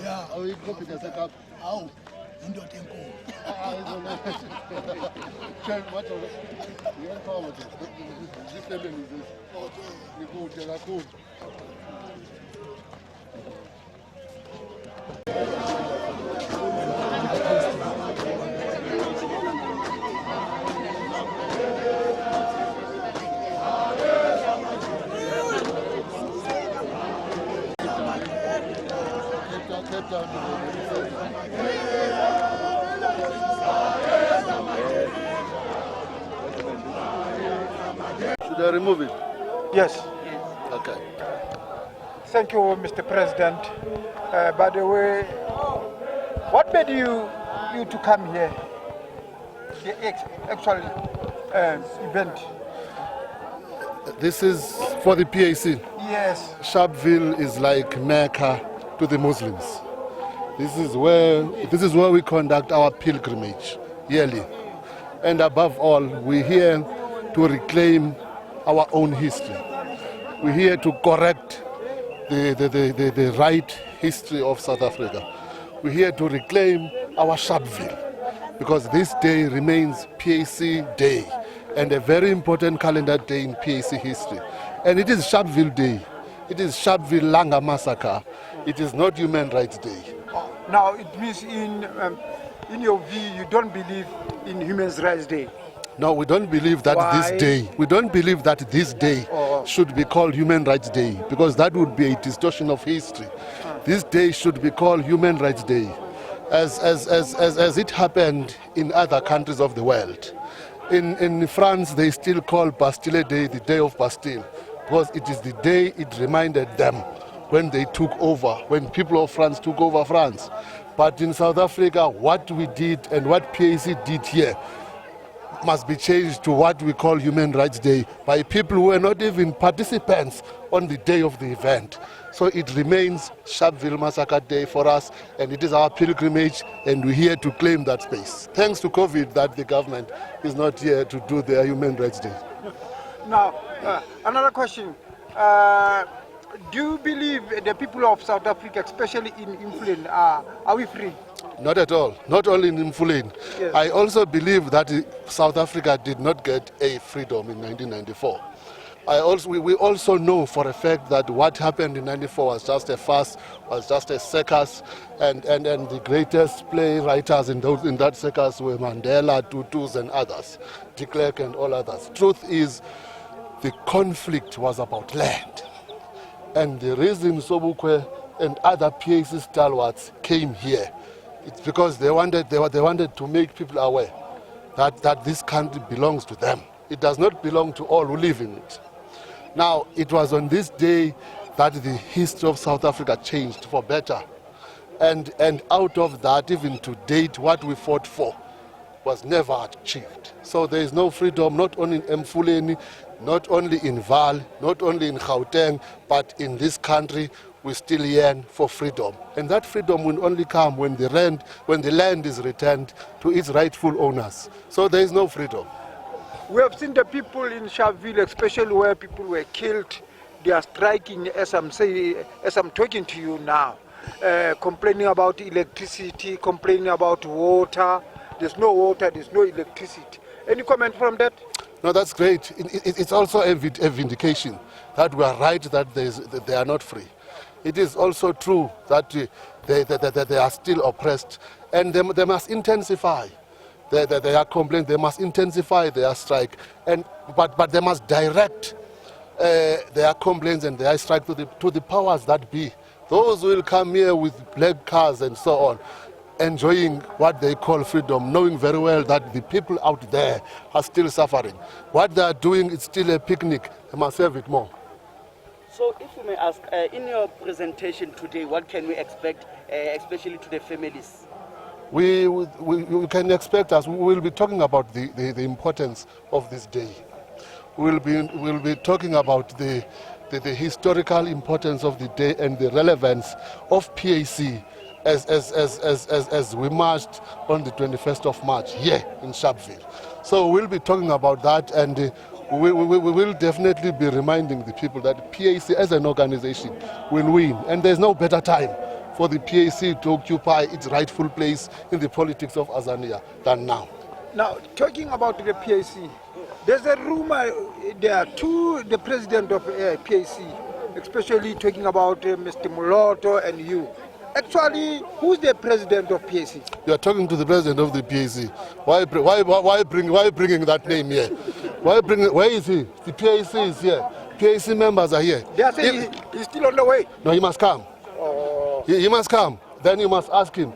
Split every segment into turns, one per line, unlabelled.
Yeah. Oh, you copy the setup.
How? Into a temple.
What of it? You don't follow it. This level is this. You go to the code. Should I remove it?
Yes.
Okay.
Thank you, Mr. President. By the way, what made you to come here? The actual event.
This is for the PAC.
Yes.
Sharpville is like Mecca to the Muslims. This is where we conduct our pilgrimage yearly. And above all, we're here to reclaim our own history. We're here to correct the right history of South Africa. We're here to reclaim our Sharpville, because this day remains PAC Day and a very important calendar day in PAC history. And it is Sharpville Day. It is Sharpville Langa massacre. It is not Human Rights Day.
Now it means in your view you don't believe in Human Rights Day.
No, we don't believe that this day should be called Human Rights Day, because that would be a distortion of history. This day should be called Human Rights Day, as it happened in other countries of the world. In France, they still call Bastille Day the Day of Bastille, because it is the day it reminded them when they took over, when people of France took over France. But in South Africa, what we did and what PAC did here must be changed to what we call Human Rights Day by people who were not even participants on the day of the event. So it remains Sharpville Massacre Day for us, and it is our pilgrimage, and we're here to claim that space. Thanks to COVID that the government is not here to do their Human Rights Day.
Now, another question. Do you believe the people of South Africa, especially in Mfuleni, are we free?
Not at all. Not only in Mfuleni.
Yes.
I also believe that South Africa did not get a freedom in 1994. We also know for a fact that what happened in 94 was just a farce, was just a circus, and the greatest playwrights in that circus were Mandela, Tutus and others, de Klerk and all others. Truth is, the conflict was about land. And the reason Sobukwe and other PAC stalwarts came here, it's because they wanted to make people aware that this country belongs to them. It does not belong to all who live in it. Now, it was on this day that the history of South Africa changed for better. And out of that, even to date, what we fought for was never achieved. So there is no freedom, not only in Emfuleni, not only in Vaal, not only in Gauteng, but in this country, we still yearn for freedom. And that freedom will only come when the land is returned to its rightful owners. So there is no freedom.
We have seen the people in Sharpville, especially where people were killed, they are striking as I'm talking to you now, complaining about electricity, complaining about water. There's no water, there's no electricity. Any comment from that?
No, that's great. It's also a vindication that we are right that they are not free. It is also true that they are still oppressed, and they must intensify their complaint. They must intensify their strike, but they must direct their complaints and their strike to the powers that be. Those who will come here with black cars and so on, enjoying what they call freedom, knowing very well that the people out there are still suffering. What they are doing is still a picnic. They must have it more.
So if we may ask, in your presentation today, what can we expect, especially to the families?
We can expect us. We will be talking about the importance of this day. We'll be talking about the historical importance of the day and the relevance of PAC as we marched on the 21st of March here in Sharpville. So we'll be talking about that, and we will definitely be reminding the people that PAC as an organization will win, and there's no better time for the PAC to occupy its rightful place in the politics of Azania than now.
Now, talking about the PAC, there's a rumor there are the president of PAC, especially talking about Mr. Moloto and you. Actually, who's the president of PAC?
You are talking to the president of the PAC. Why bringing that name here? Where is he? The PAC is here. PAC members are here.
They are saying he's still on the way.
No, he must come. He must come. Then you must ask him.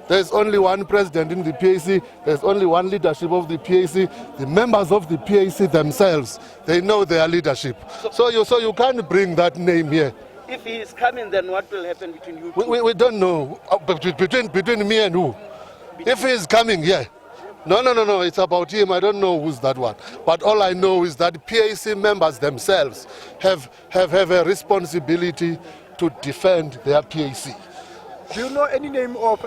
There's only one president in the PAC. There's only one leadership of the PAC. The members of the PAC themselves, they know their leadership. So you can't bring that name here.
If he is coming, then what will happen between you two?
We don't know. Between me and who? If he is coming, yeah. No, it's about him. I don't know who's that one. But all I know is that PAC members themselves have a responsibility to defend their PAC.
Do you know any name of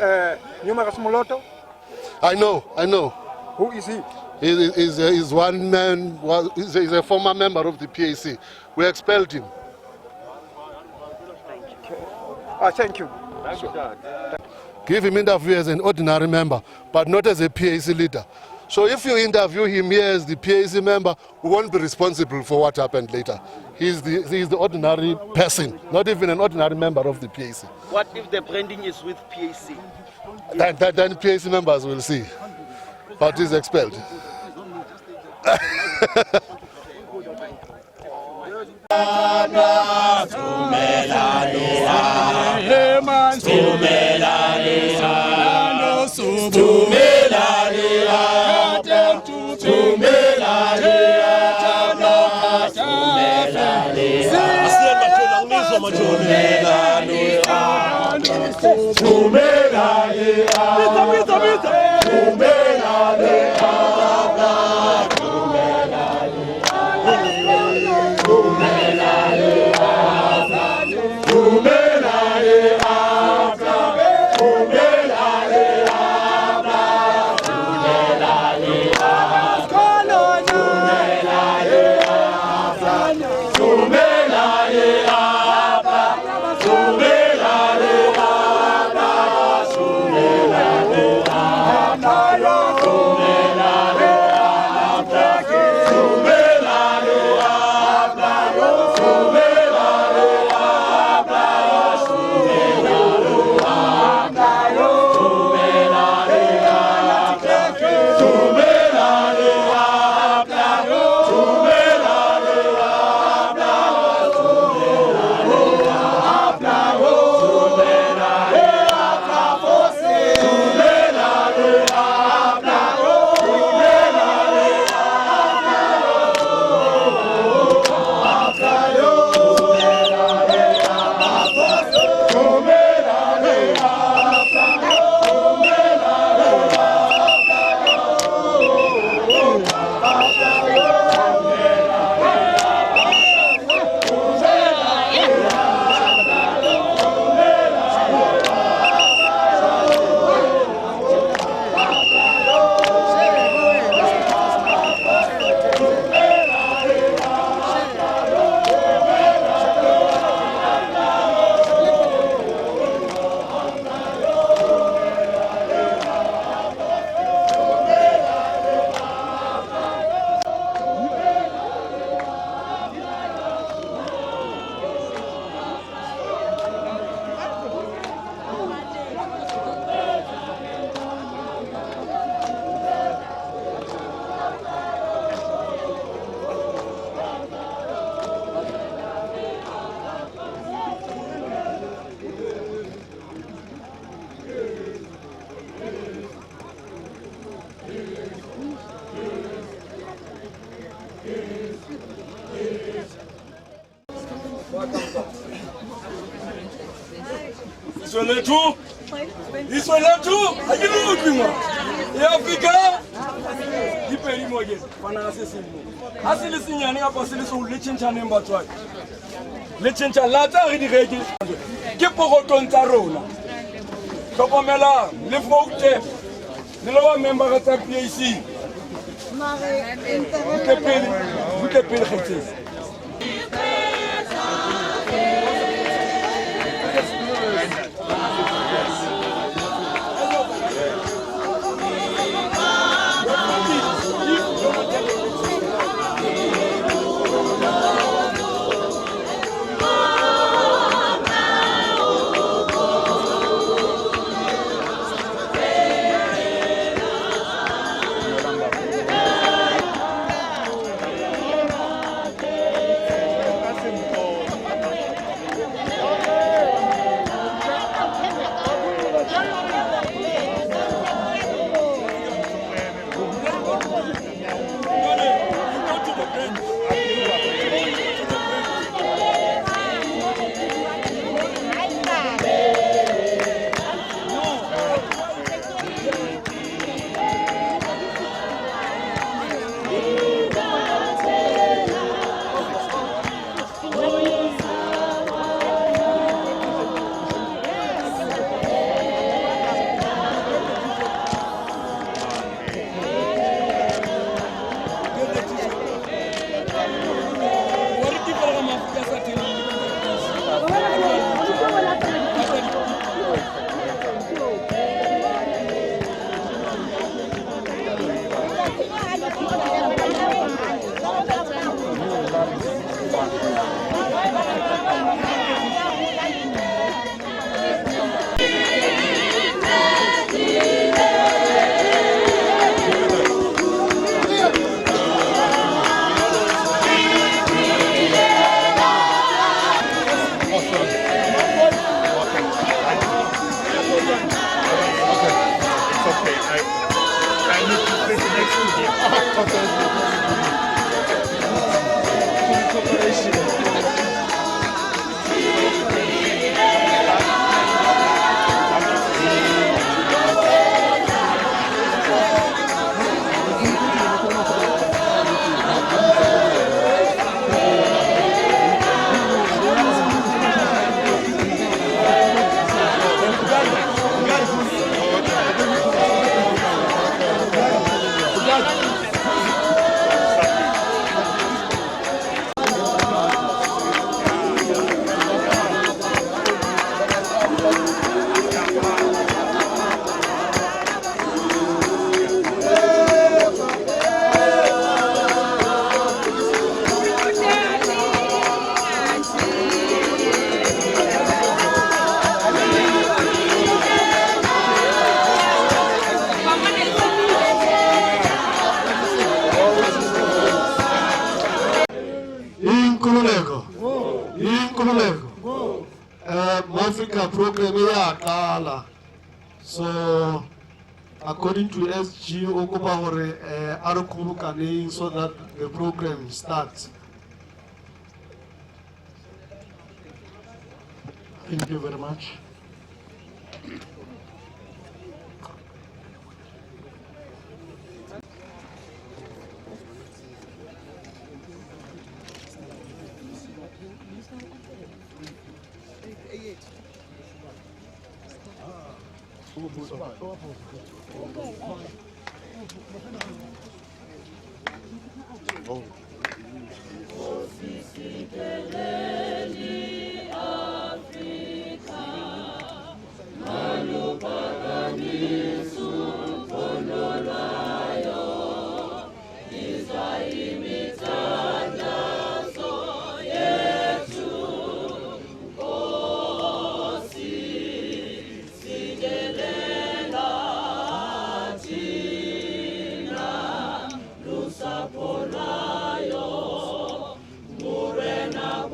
Numerous Moloto?
I know.
Who is he?
He's one man. He's a former member of the PAC. We expelled him.
Thank you.
Give him interview as an ordinary member, but not as a PAC leader. So if you interview him here as the PAC member, we won't be responsible for what happened later. He's the ordinary person, not even an ordinary member of the PAC.
What if the branding is with PAC?
Then PAC members will see. But he's expelled.
Iswe letu akiludwi mwa Afrika ipeli moje fana sisi asili sinyani ngapa sili so lechencha nemba tswa lechencha lata re direke ke poroton tsa rona hlokomela le fokte le lo member tsa PAC vous te pele khetsesi
program. So according to SG okubahore arukubukani so that the program starts. Thank you very much.
Murena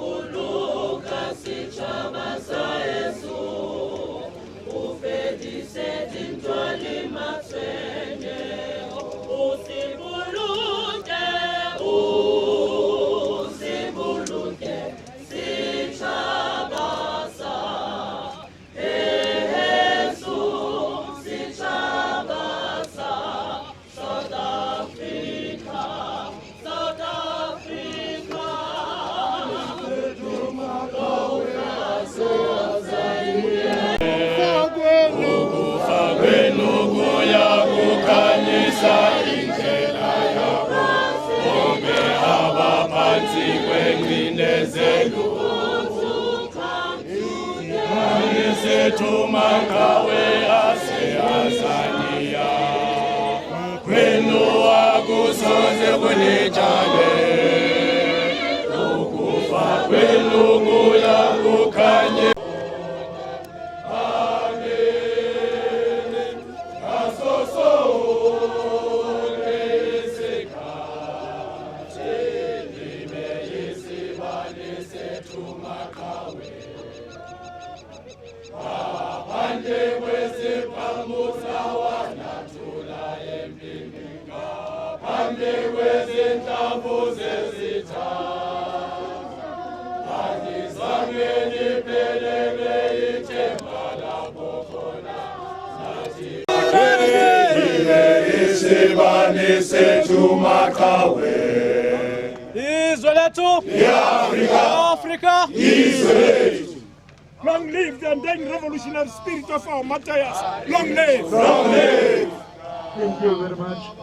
setu makawe Azania kwenu akusoze kunijale ukufa kwenu kuya kukanye
Africa. Long live the undying revolutionary spirit of our martyrs. Long live.
Long live.
Thank you very much.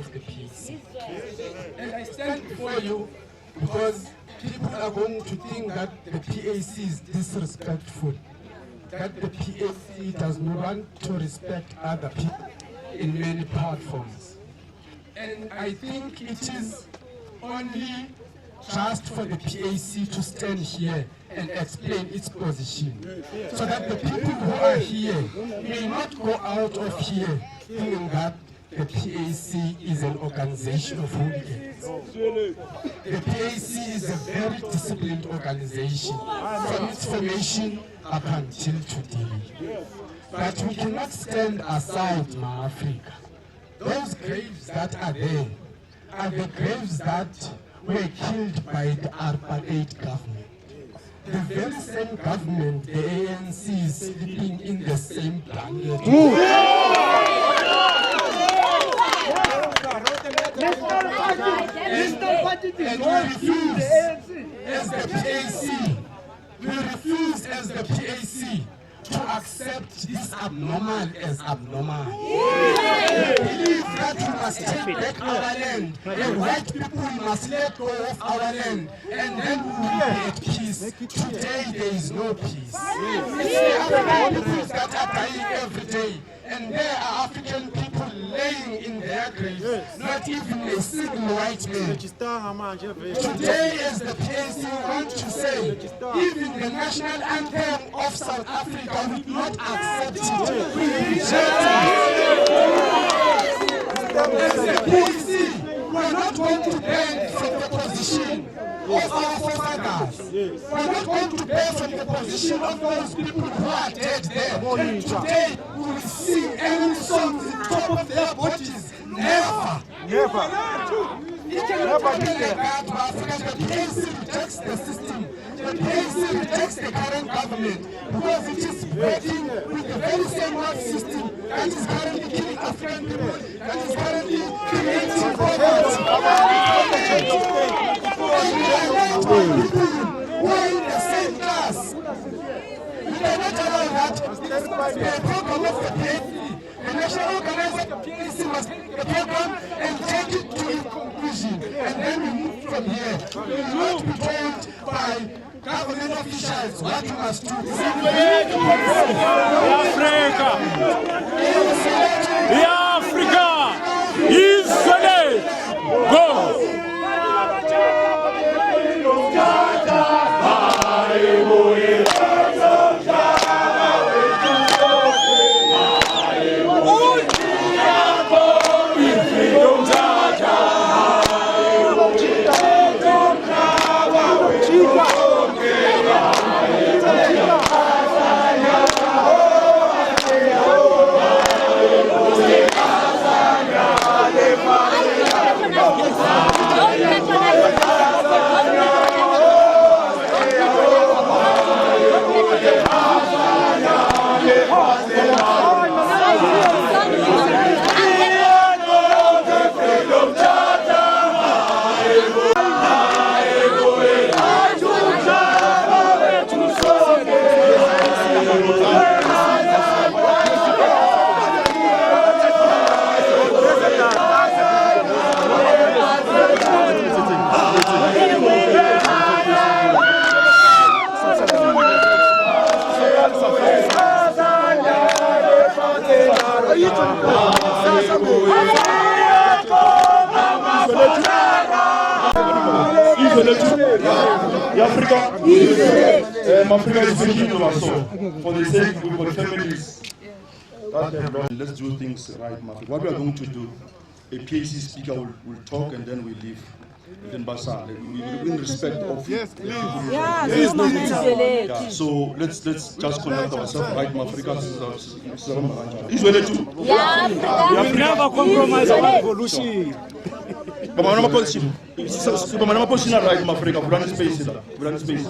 of the PAC. And I stand before you because people are going to think that the PAC is disrespectful, that the PAC does not want to respect other people in many platforms. And I think it is only just for the PAC to stand here and explain its position, so that the people who are here may not go out of here thinking that the PAC is an organization of hooligans. The PAC is a very disciplined organization from its formation up until today. But we cannot stand aside, Ma Africa. Those graves that are there are the graves that were killed by the apartheid government. The very same government, the ANC, is sleeping in the same blanket. And we refuse as the PAC, to accept this abnormal as abnormal. We believe that we must take back our land, and white people must let go of our land, and then we will be at peace. Today there is no peace. It's the African people that are dying every day, and there are African people laying in their graves, not even a single white man. Today, as the PAC want to say, even the national anthem of South Africa would not accept it. We reject it. As the PAC, we're not going to bend from the position of our forefathers. We're not going to bend from the position of those people who are dead there. Today, we will sing enemy songs on top of their bodies. Never. It cannot be like that, Africa. The PAC rejects the system. The PAC rejects the current government because it is working with the very same world system that is currently killing African people, that is currently creating poverty. Who are in the same class. We cannot allow that. This must be a program of the PAC. The national organizer of the PAC must take the program and take it to its conclusion. And then we move from here. We will not be told by government officials what we must do.
Africa is ready. Go.
Africa is thinking of us for the sake of the families. Let's do things right, Mafia. What we are going to do, a PAC speaker will talk and then we leave. Then Basa, we will respect of so let's just connect ourselves right, Africa. Is ready to?
We never compromise our evolution.
But my position right, Africa. We run space. We run space.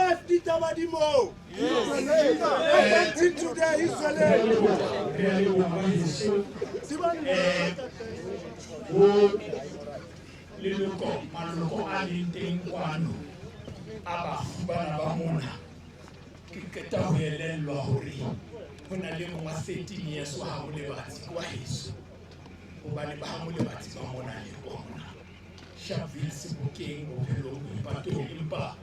left Itabadimo. Went into the
Leloko maloko a leng teng kwano a bafubana ba mona ke keta ho elellwa hore ho na le mongwa 13 years wa ha molebatsi wa heso hobane ba ha molebatsi ba mona le bona Sharpville Sebokeng bophelong ipatong empa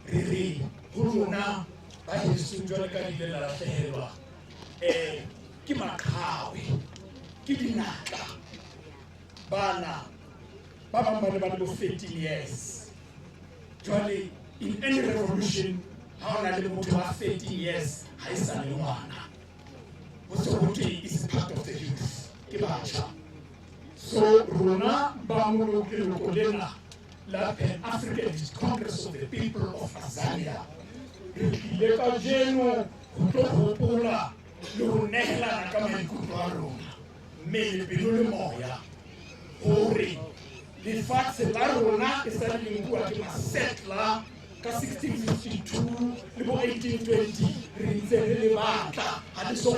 re re ho rona ba heso jwale ka dile la lahlehelwa ke maqhawe ke dinaka bana ba bang ba le 13 years jwale in any revolution how na le motho wa 13 years ha isa le ngwana what is part of the youth ke batjha so rona ba mo ke loko lena la Pan African Congress of the People of Azania le ka jeno ho tlo hopola le ho nehelana ka maikutlo a rona mme le pelo le moya hore lefatshe la rona e sa le nkuwa ke masetla ka 1652 le bo 1820 re ntse re le batla ha le so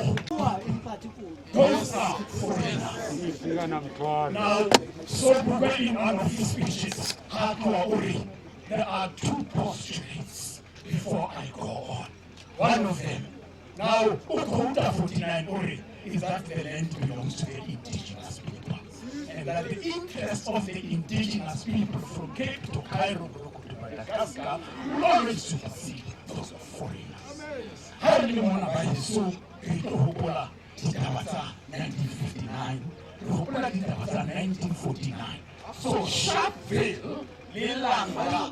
those are foreigners. Now, so in one of his speeches, there are two postulates before I go on. One of them, now, 49 is that the land belongs to the indigenous people, and that the interests of the indigenous people from Cape to Cairo to Madagascar will always supersede those of foreigners. How do you want to buy the soup? 1959, 1949. So Sharpville, Langa,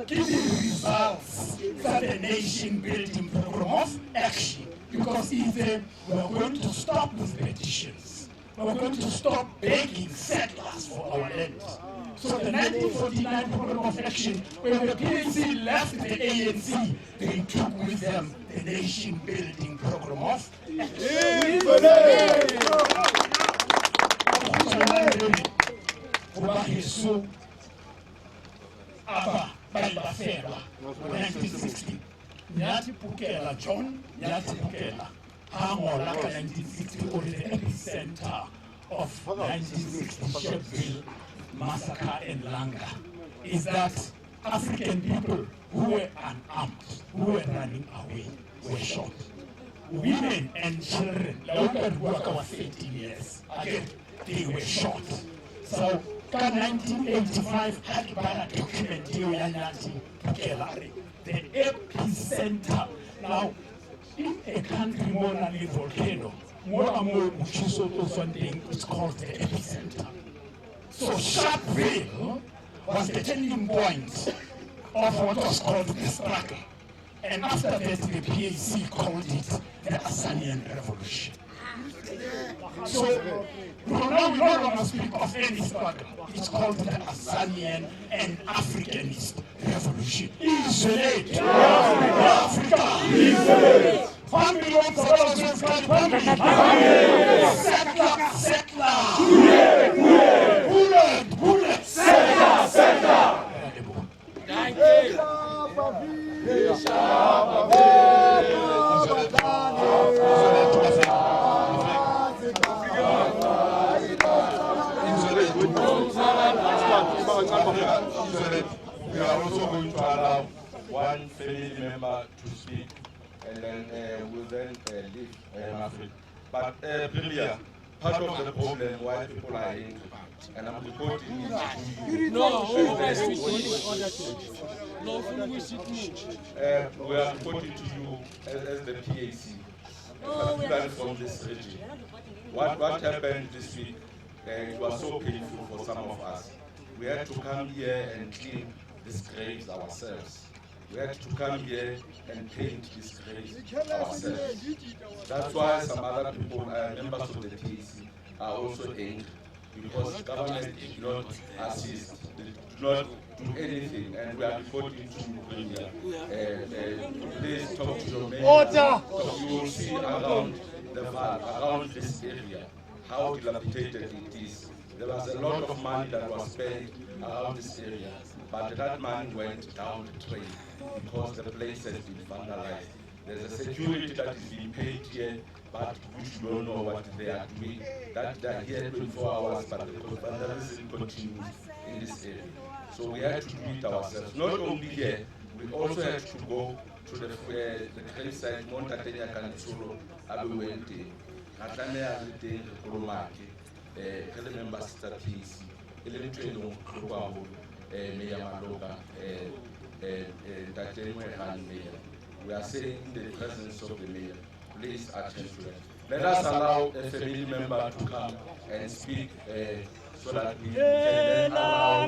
give the results for the nation building program of action. Because either we're going to stop with petitions, we're going to stop begging settlers for our land. So the 1949 program of action, when the PAC left the ANC, they took with them the nation building program of action. Aba Baibaferwa, 1960. Nyati Pukela, John Nyati Pukela, Hamola, 1960, or the epicenter of 1960 Sharpville massacre in Langa, is that African people who were unarmed, who were running away, were shot. Women and children, who were 13 years, again, they were shot. So, 1985 had a document the epicenter. Now, in a country more than a volcano, it's called the epicenter. So Sharpville was the turning point of what was called the struggle. And after that, the PAC called it the Azanian Revolution. So now we no longer speak of any struggle. It's called the Azanian and Africanist Revolution. Isolate Africa! Isolate! 1 million followers country! Settler! Bullet! Settler! Thank
We are also going to allow one family member to speak, and then we'll then leave Africa. But Premier, part of the problem why people are in, and I'm reporting it to you. We are reporting to you as the PAC, particularly from this region. What happened this week, it was so painful for some of us. We had to come here and clean these graves ourselves. We had to come here and paint these graves ourselves. That's why some other people, members of the PAC, are also angry, because government did not assist, they did not do anything, and we are reporting to you, Premier. Please talk to your mayor. Order! So you will see around the valley, around this area, how dilapidated it is. There was a lot of money that was spent around this area.
but that money went down the drain because the place has been vandalized. There's a security that is being paid here, but which we don't know what they are doing. That they are here 24 hours, but the vandalism continues in this area. So we had to do it ourselves. Not only here, we also had to go to the gravesite, Montatenya Kanitsuro, Abuwente, Atania Rite, Kurumaki, member sister peace, Electrino Krubabu, Mayor Maloga, we are saying in the presence of the mayor, please attend to that. Let us allow a family member to come and speak so that we can then allow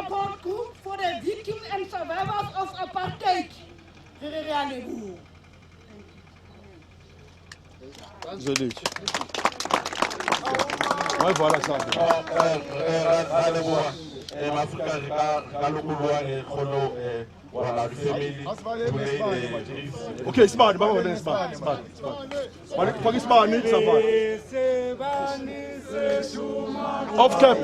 support group for the victims and survivors of apartheid.
Okay, smart, smart. Off cap.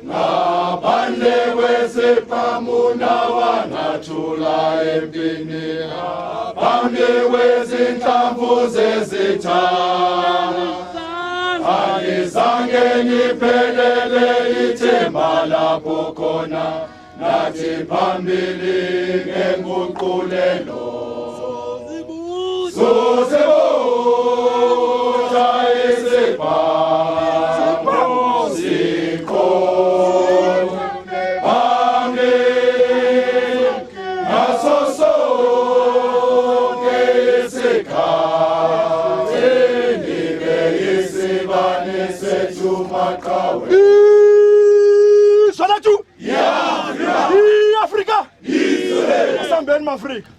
ngaphandle kwesiphamuna wangathula empini ngaphandle kwezinhlamvu zezithanga angizange ngiphelele ithemba lapho khona nathi phambili ngenguqulelo sosebuza isibhamu sikho phambi ngaso sonke isikhathi nibe isibane sethu maqhawe
Sonatu! Africa! Asambeni ma-Afrika.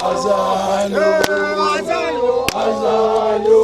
Azania, Azania, Azania.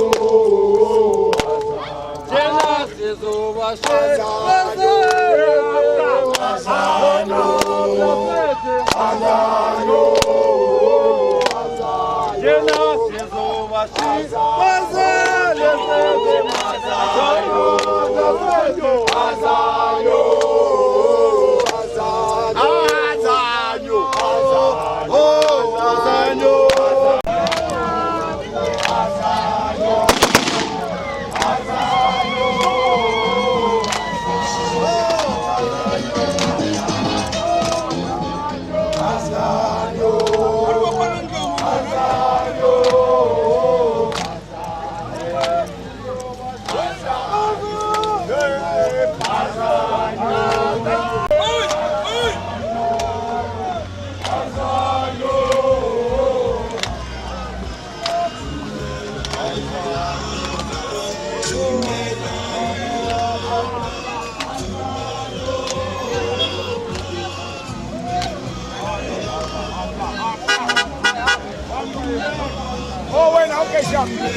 Oh, wait, okay, Sharpville.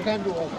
We can't do all.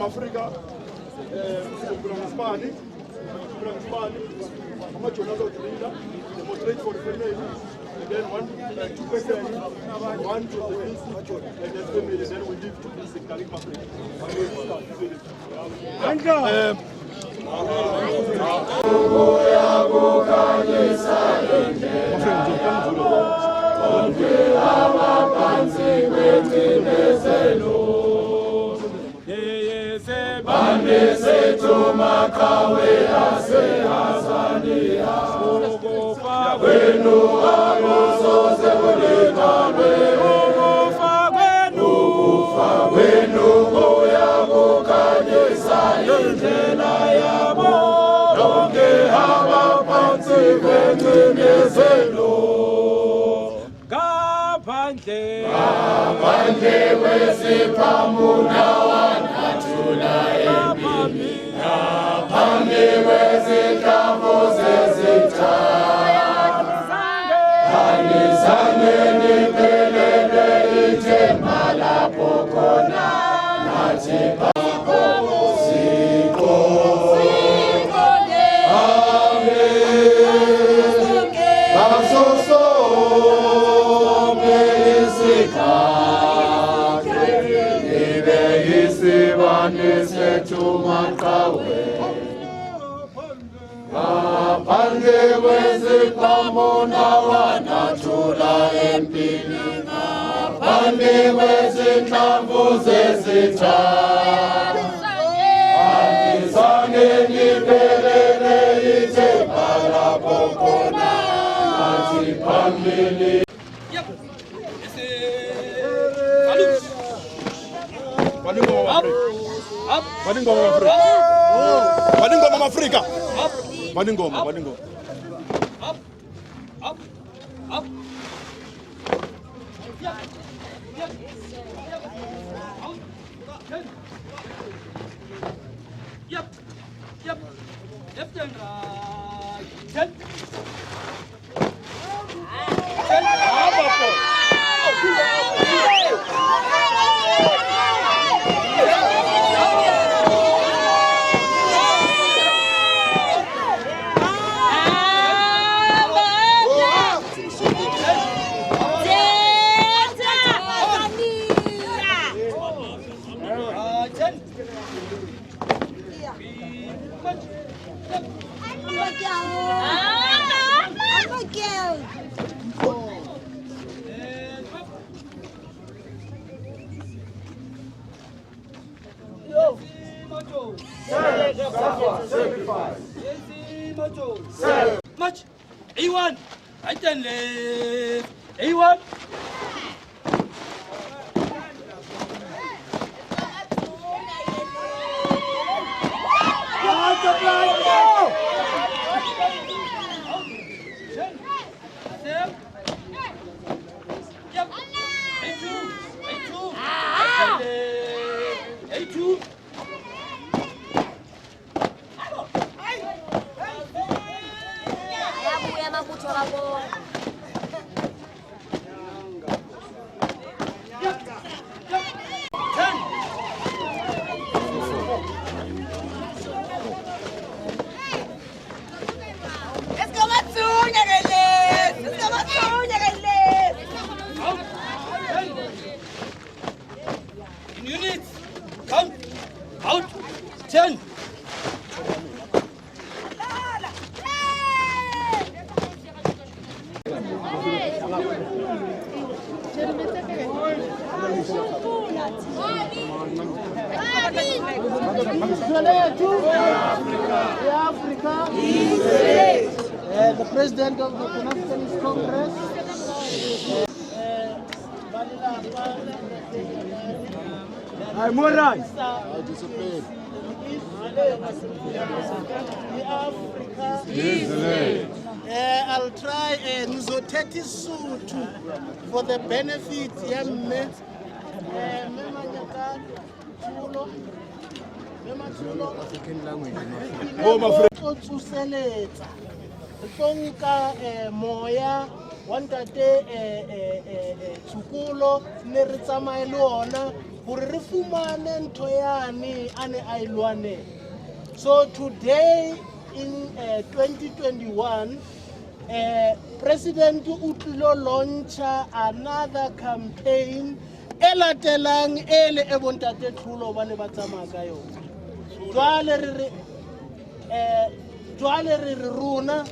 Africa, demonstrate for the family, and then two questions, one to the institute, and the family, then we leave to the Secretary of Africa. Badingoma.
Up. Yep. Left and right. 10. March. A1. Right and left. A1. Yep. A2. In units, count, out, 10.
The President of the Pan-Africanist Congress, I'll try Nizoteti Sutu for the benefit African language. Moya, Wantate, Chukula. kgolo ne re tsamaye le ona gore re fumane ntho yane ane a ilwane. So today in 2021 President Utlilo launch another campaign elatelang ele ebontate tlholo ba ne ba tsamaya ka yona. Jwale re rona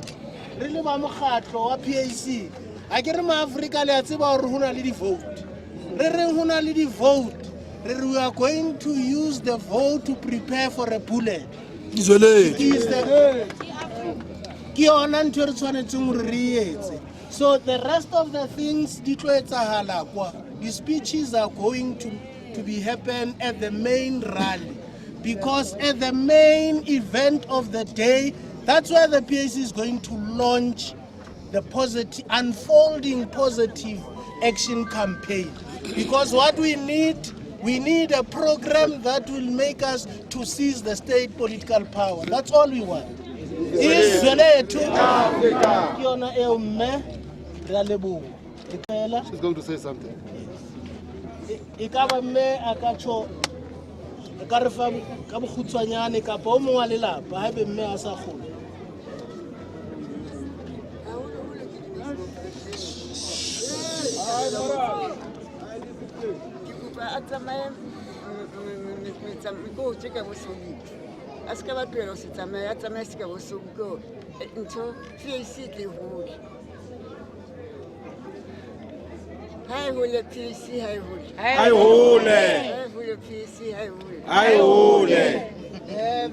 re le ba mokgatlo wa PAC a ke re ma Africa le a tseba gore hona le di vote re reng hona le di vote we are going to use the vote to prepare for a bullet. So the rest of the things the speeches are going to be happen at the main rally, because at the main event of the day, that's where the PAC is going to launch the unfolding positive action campaign. Because what we need a program that will make us to seize the state political power. That's all we want. She's going
to say something.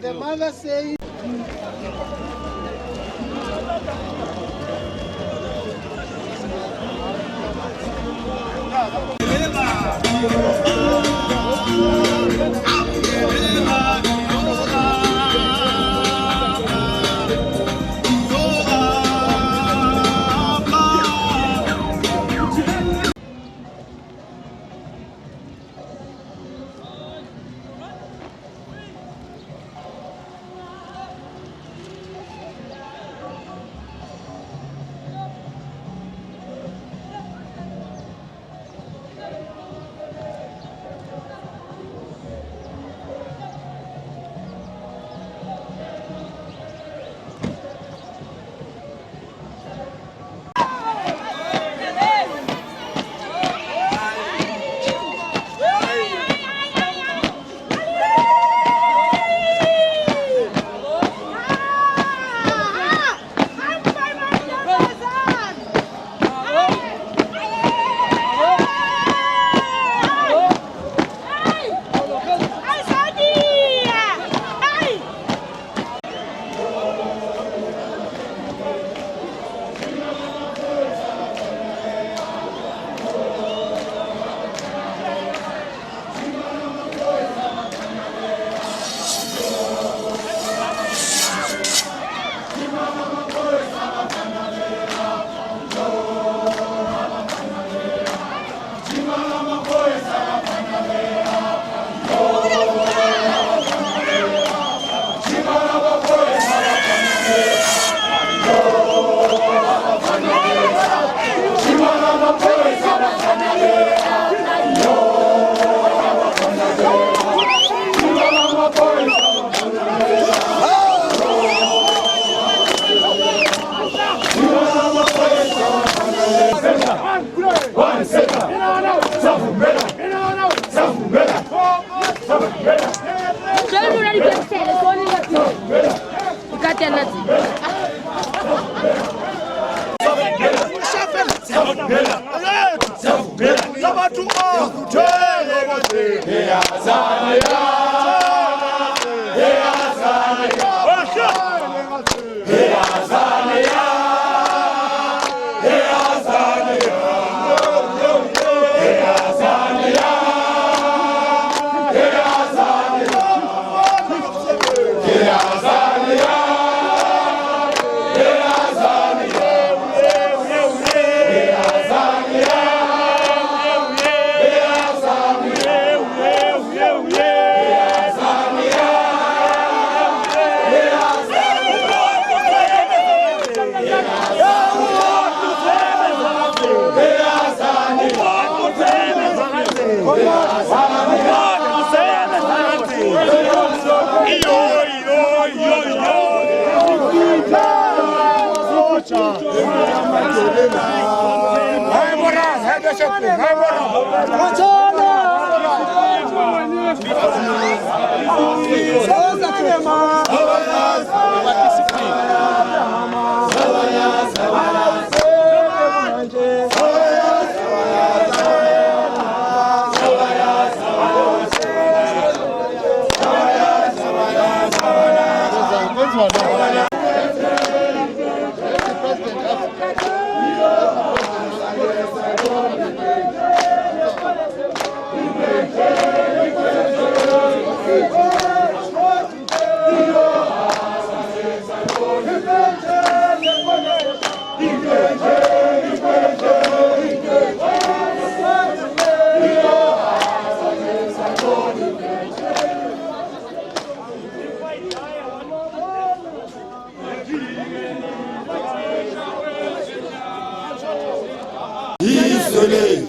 The mother says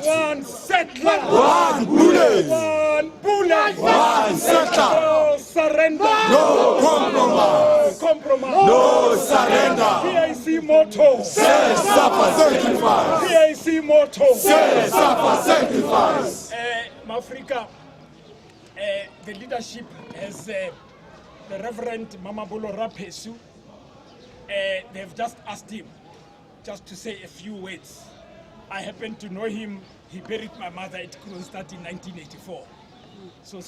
One settler, one bullet, one bullet, one settler. No surrender, no compromise, no surrender. PAC motto: say, suffer, sacrifice. PAC motto: say, suffer, sacrifice. Mafrika, the leadership has the Reverend Mamabolo Rapesu. They've just asked him just to say a few words. I happen to know him. He buried my mother at Kronstadt in 1984. So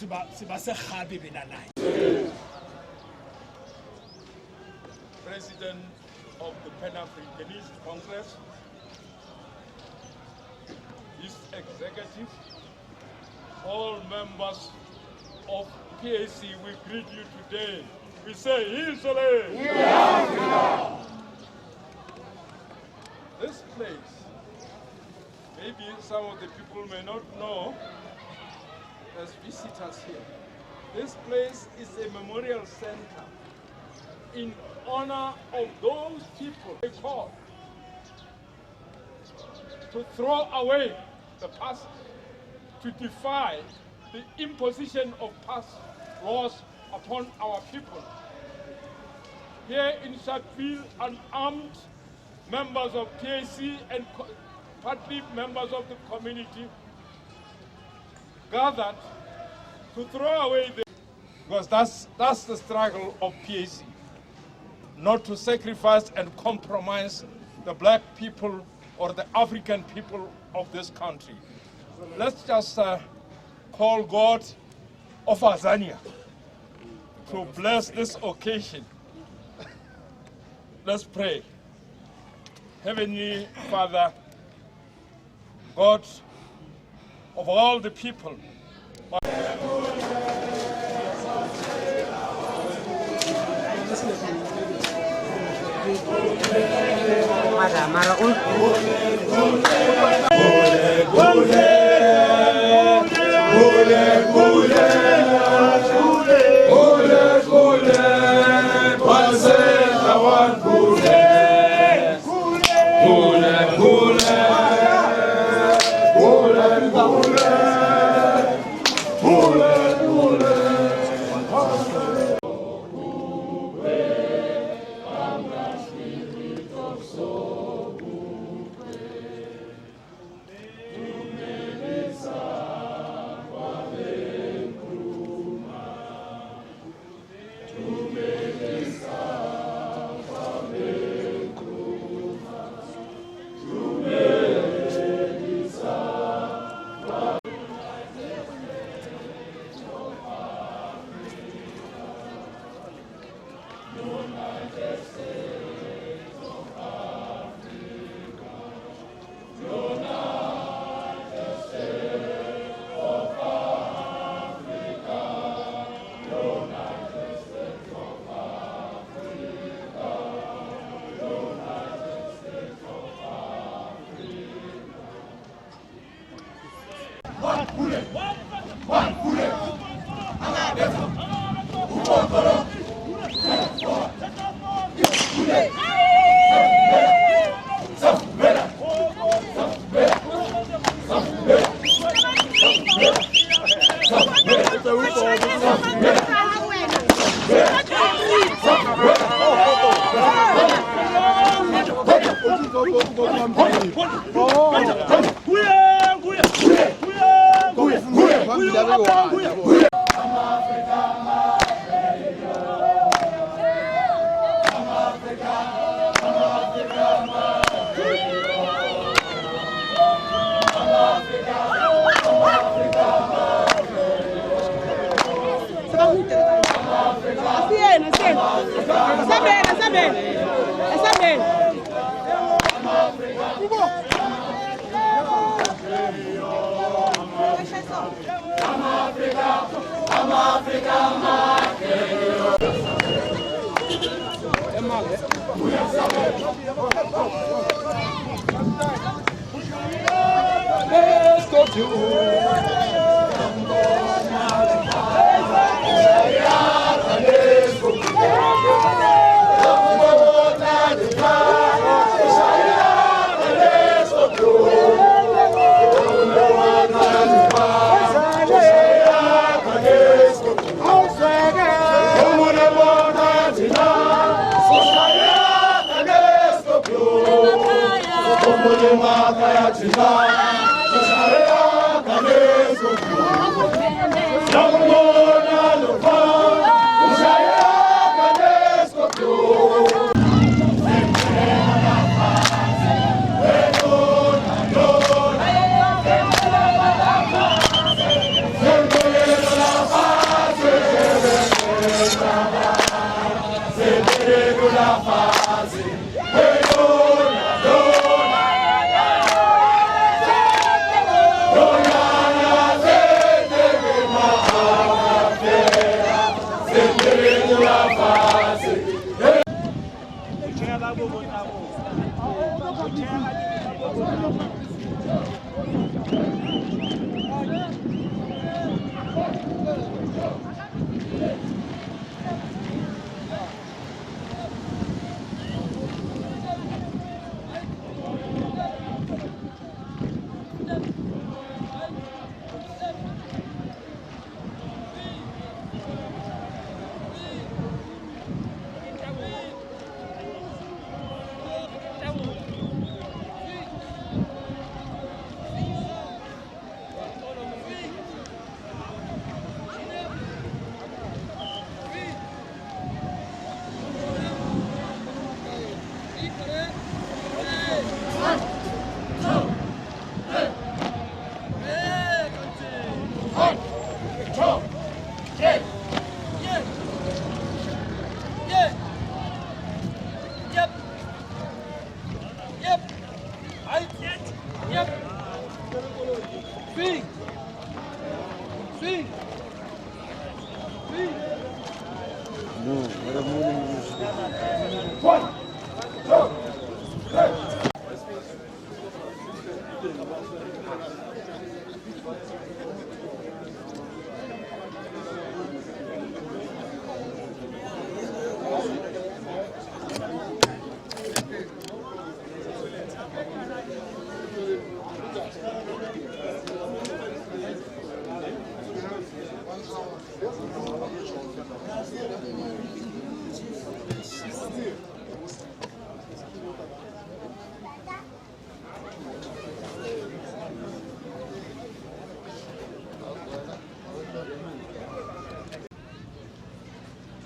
President of the Pan-Africanist Congress, his executive, all members of PAC, we greet you today. We say, Israel! This place, maybe some of the people may not know as visitors here. This place is a memorial center in honor of those people they call to throw away the past, to defy the imposition of past laws upon our people. Here in Sharpville, unarmed members of PAC and partly members of the community gathered to throw away the... Because that's the struggle of PAC, not to sacrifice and compromise the black people or the African people of this country. Let's just call God of Azania to bless this occasion. Let's pray. Heavenly Father, God of all the people,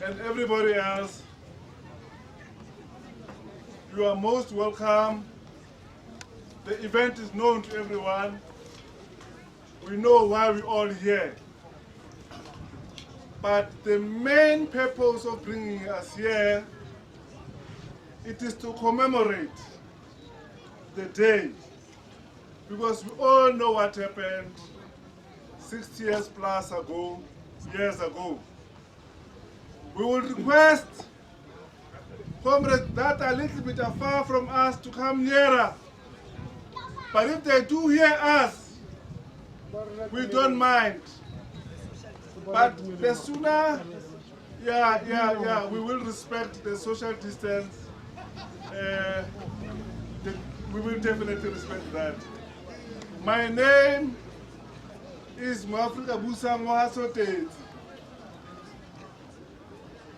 And everybody else, you are most welcome. The event is known to everyone. We know why we're all here. But the main purpose of bringing us here, it is to commemorate the day. Because we all know what happened 60 years plus ago, years ago. We will request comrades that are a little bit far from us to come nearer. But if they do hear us, we don't mind. But the sooner, we will respect the social distance. We will definitely respect that. My name is is Mwafrika Busa Mohasote.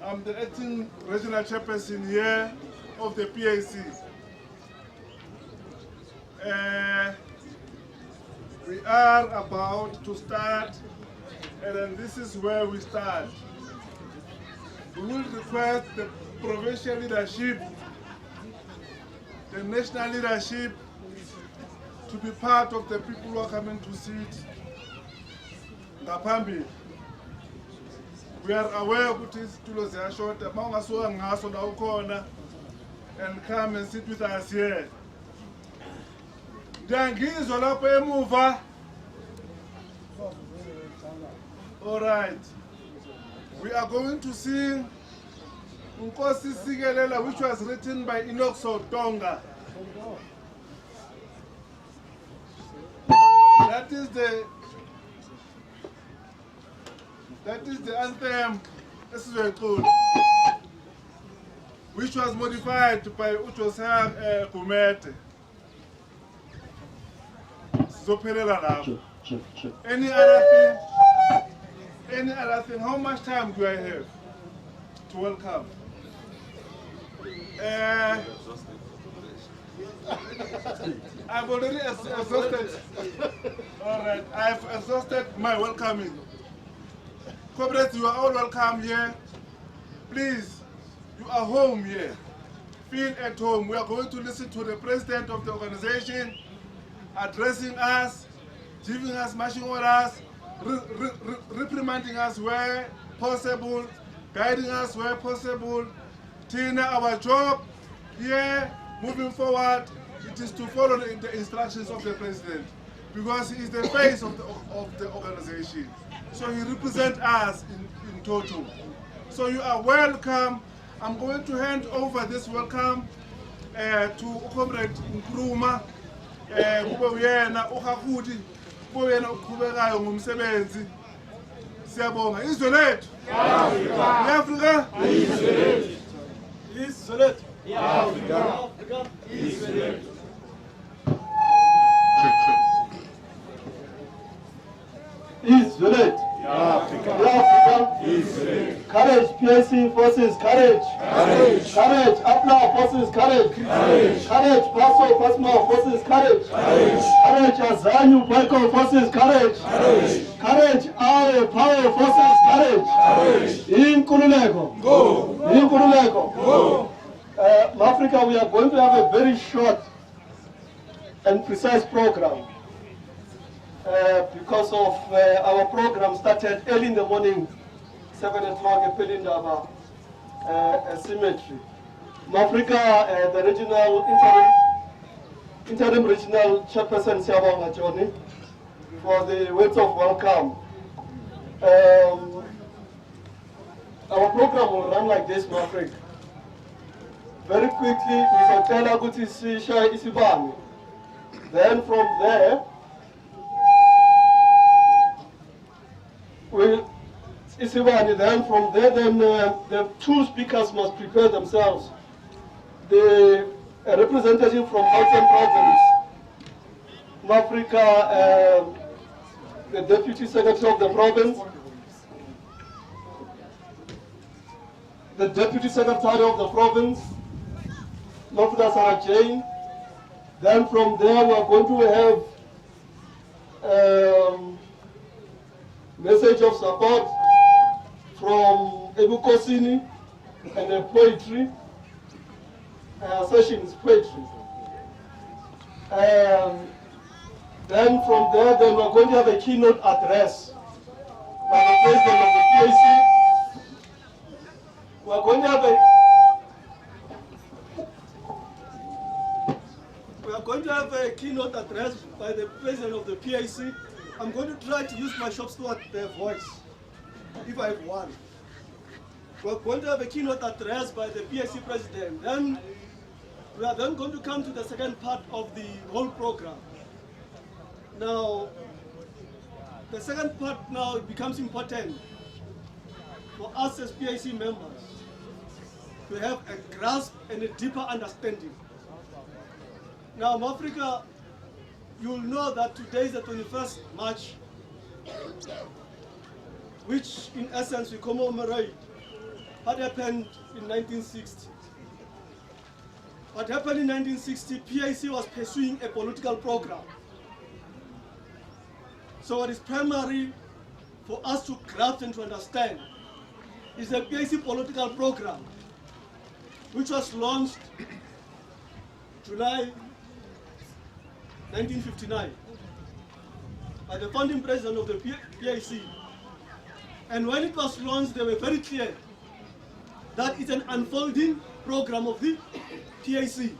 I'm the acting regional chairperson here of the PAC. We are about to start, and then this is where we start. We will request the provincial leadership, the national leadership, to be part of the people who are coming to sit ngaphambi. We are aware of this tulo ziyashota mawungasuka ngaso la ukhona and come and sit with us here. Ngiyangizwa lapho emuva. All right. We are going to sing Nkosi Sikelela, which was written by Enoch Sotonga. That is the anthem, this is very cool, which was modified by Utosar Kumete. Any other thing? How much time do I have to welcome? I've already exhausted. All right, I've exhausted my welcoming. Comrades, you are all welcome here. Please, you are home here. Feel at home. We are going to listen to the president of the organization addressing us, giving us marching orders, reprimanding us where possible, guiding us where possible. Tina, our job here, moving forward, it is to follow the instructions of the president, because he is the face of the organization. So he represents us in total. So you are welcome. I'm going to hand over this welcome to Comrade Nkrumah. Kube uyena uHakuti, kube uyena uqhubekayo ngomsebenzi. Siyabonga. Izwe lethu. Afrika. Izwe lethu. Izwe lethu. Afrika. Izwe lethu.
Israel, Africa, Israel. Courage, PAC forces, courage. Courage. Courage, Apla forces, courage. Courage. Courage, Paso, Pasma forces, courage. Courage. Courage, Azania Sharpville forces, courage. Courage. Courage, our power forces, courage. Courage. In Kululeko. Go. In Kululeko. Go. Africa, we are going to have a very short and precise program. Because of our program started early in the morning, 7 o'clock at Pelindaba Cemetery. Africa, the interim regional chairperson Siabonga Johnny, for the words of welcome. Our program will run like this, Africa. Very quickly, Mr. Tela Gutisi Shai Isibani. Then from there, then from there, the two speakers must prepare themselves. The representative from Gauteng province, Africa, the deputy secretary of the province, the deputy secretary of the province, Lofda Sarah Jane. Then from there, we are going to have message of support from Ebu Kosini and a poetry sessions, poetry. Then from there, we are going to have a keynote address by the president of the PAC. We are going to have a keynote address by the president of the PAC. I'm going to try to use my shop steward voice, if I have one. We're going to have a keynote address by the PAC president. Then we are then going to come to the second part of the whole program. Now, the second part now becomes important for us as PAC members to have a grasp and a deeper understanding. Now, Africa, you'll know that today is the 21st March which in essence we commemorate what happened in 1960. What happened in 1960, PAC was pursuing a political program. So what is primary for us to grasp and to understand is the PAC political program, which was launched July 1959 by the founding president of the PAC. And when it was launched, they were very clear that it's an unfolding program of the PAC.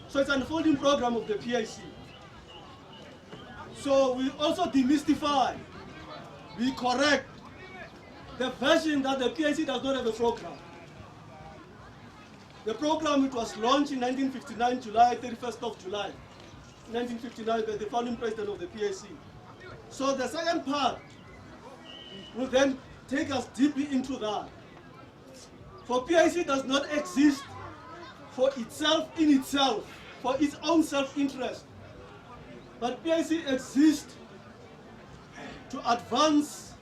So it's an unfolding program of the PAC. So we also demystify, we correct the version that the PAC does not have a program. The program, which was launched in 1959, July 31st of July, 1959, by the founding president of the PAC. So the second part will then take us deeply into that. For PAC does not exist for itself, in itself, for its own self-interest. But PAC exists to advance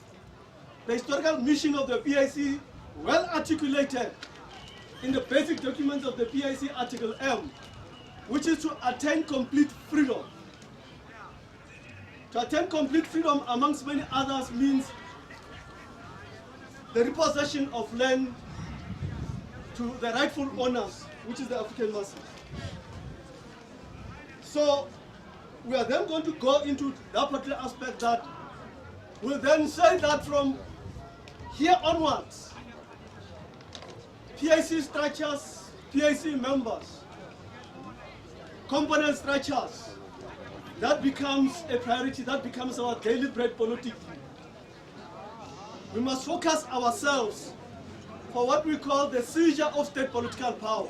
the historical mission of the PAC, well articulated in the basic documents of the PAC Article M, which is to attain complete freedom. To attain complete freedom, amongst many others, means the repossession of land to the rightful owners, which is the African masses. So we are then going to go into that particular aspect that will then say that from here onwards, PAC structures, PAC members, component structures, that becomes a priority, that becomes our daily bread politically. We must focus ourselves for what we call the seizure of state political power.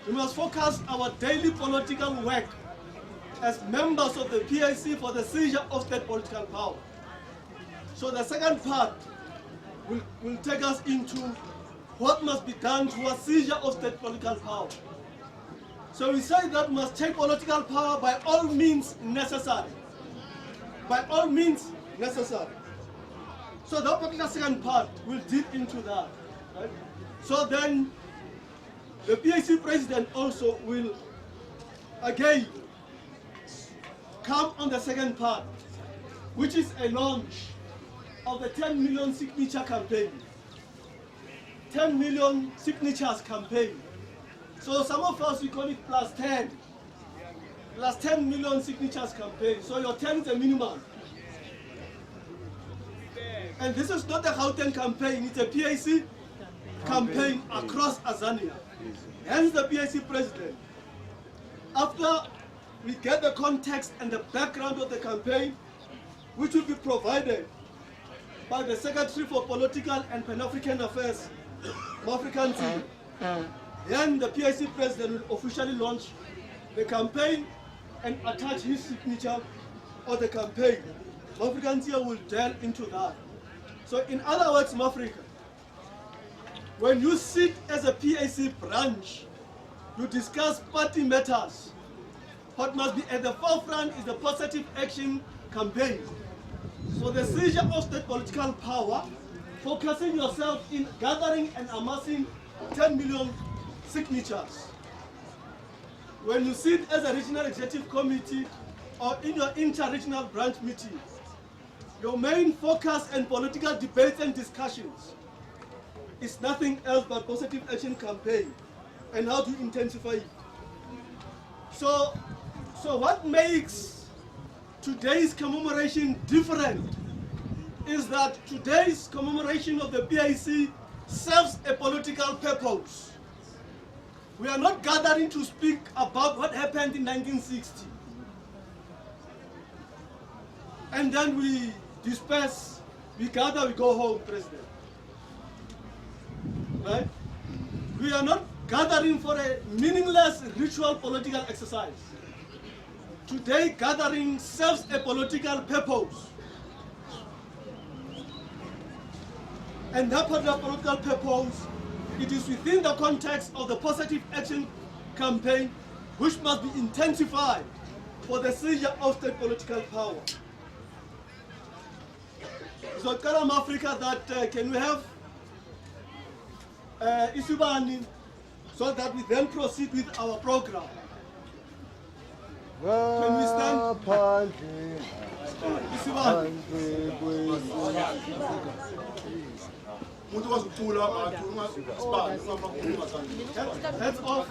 We must focus our daily political work as members of the PAC for the seizure of state political power. So the second part will take us into what must be done towards seizure of state political power. So we say that we must take political power by all means necessary. By all means necessary. So that particular second part will deep into that. Right? So then the PAC president also will again come on the second part, which is a launch of the 10 million signature campaign. 10 million signatures campaign. So some of us, we call it plus 10. Plus 10 million signatures campaign. So your 10 is a minimum. And this is not a Gauteng campaign, it's a PAC campaign across Azania. Hence the PAC president, after we get the context and the background of the campaign, which will be provided by the Secretary for Political and Pan-African Affairs, African team. Then the PAC president will officially launch the campaign and attach his signature on the campaign. African team will delve into that. So in other words, Africa, when you sit as a PAC branch, you discuss party matters. What must be at the forefront is the positive action campaign. So the seizure of state political power, focusing yourself in gathering and amassing 10 million signatures. When you sit as a regional executive committee or in your inter-regional branch meeting, your main focus and political debates and discussions is nothing else but positive action campaign and how to intensify it. So what makes today's commemoration different is that today's commemoration of the PAC serves a political purpose. We are not gathering to speak about what happened in 1960. And then we disperse, we gather, we go home, President. Right? We are not gathering for a meaningless ritual political exercise. Today, gathering serves a political purpose. And that particular political purpose, it is within the context of the positive action campaign, which must be intensified for the seizure of state political power. So, Karam Africa, that can we have Isubani so that we then proceed with our program? Can we stand? Isubani. Heads off.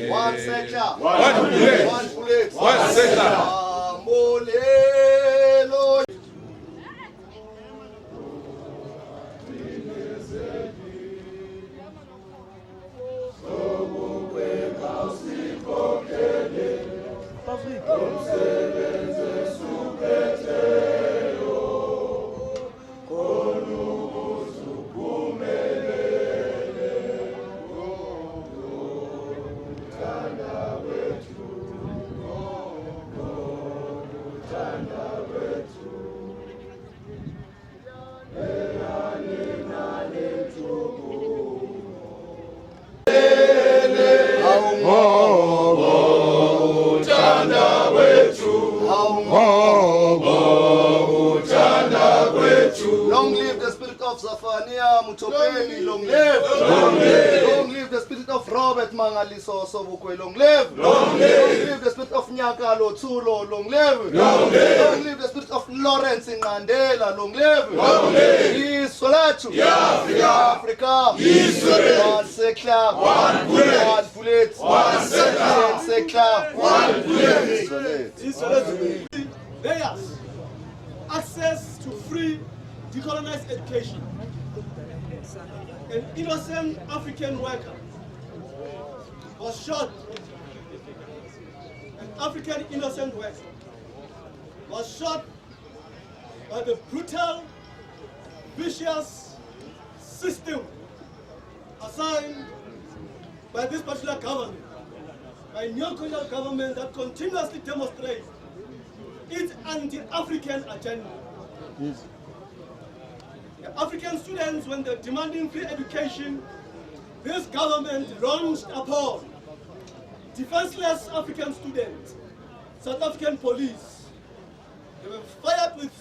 One sector. One bullet. One sector. Long live the spirit of Zafania Mutopeni, long live. Long live. Long live the spirit of Robert Mangaliso Sobukwe, long live. Long live. Long live the spirit of Nyakalo Tulo, long live. Long live. Long live the spirit of Lawrence Ngandela, long live. Long live. Isolatu. Africa. Israel. One sector. One bullet. One bullet. One sector. One bullet.
Isolatu. Theirs. Access to free decolonized education. An innocent African worker was shot. An African innocent worker was shot by the brutal, vicious system assigned by this particular government, by neo-colonial government that continuously demonstrates its anti-African agenda. Yes. The African students, when they're demanding free education, this government launched upon defenseless African students, South African police. They were fired with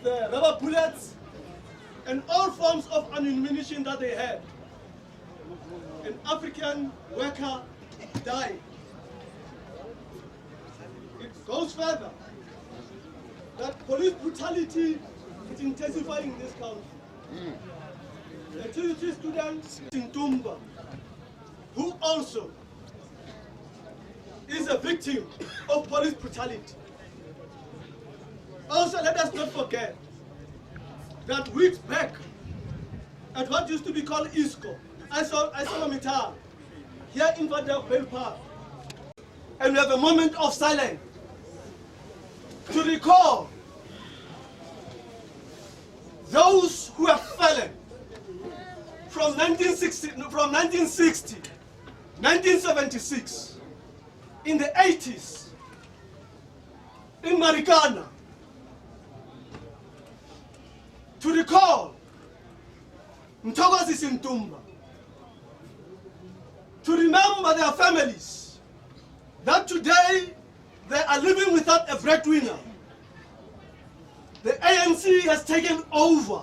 rubber bullets and all forms of ammunition that they had. An African worker died. It goes further that police brutality is intensifying in this country. The two students in Tumba, who also is a victim of police brutality. Also, let us not forget that weeks back, at what used to be called ISCO, ArcelorMittal here in Vale Park, and we have a moment of silence to recall those who have fallen from 1960, 1976, in the 80s, in Marikana, to recall Mthokozi Sintumba, to remember their families, that today they are living without a breadwinner. The ANC has taken over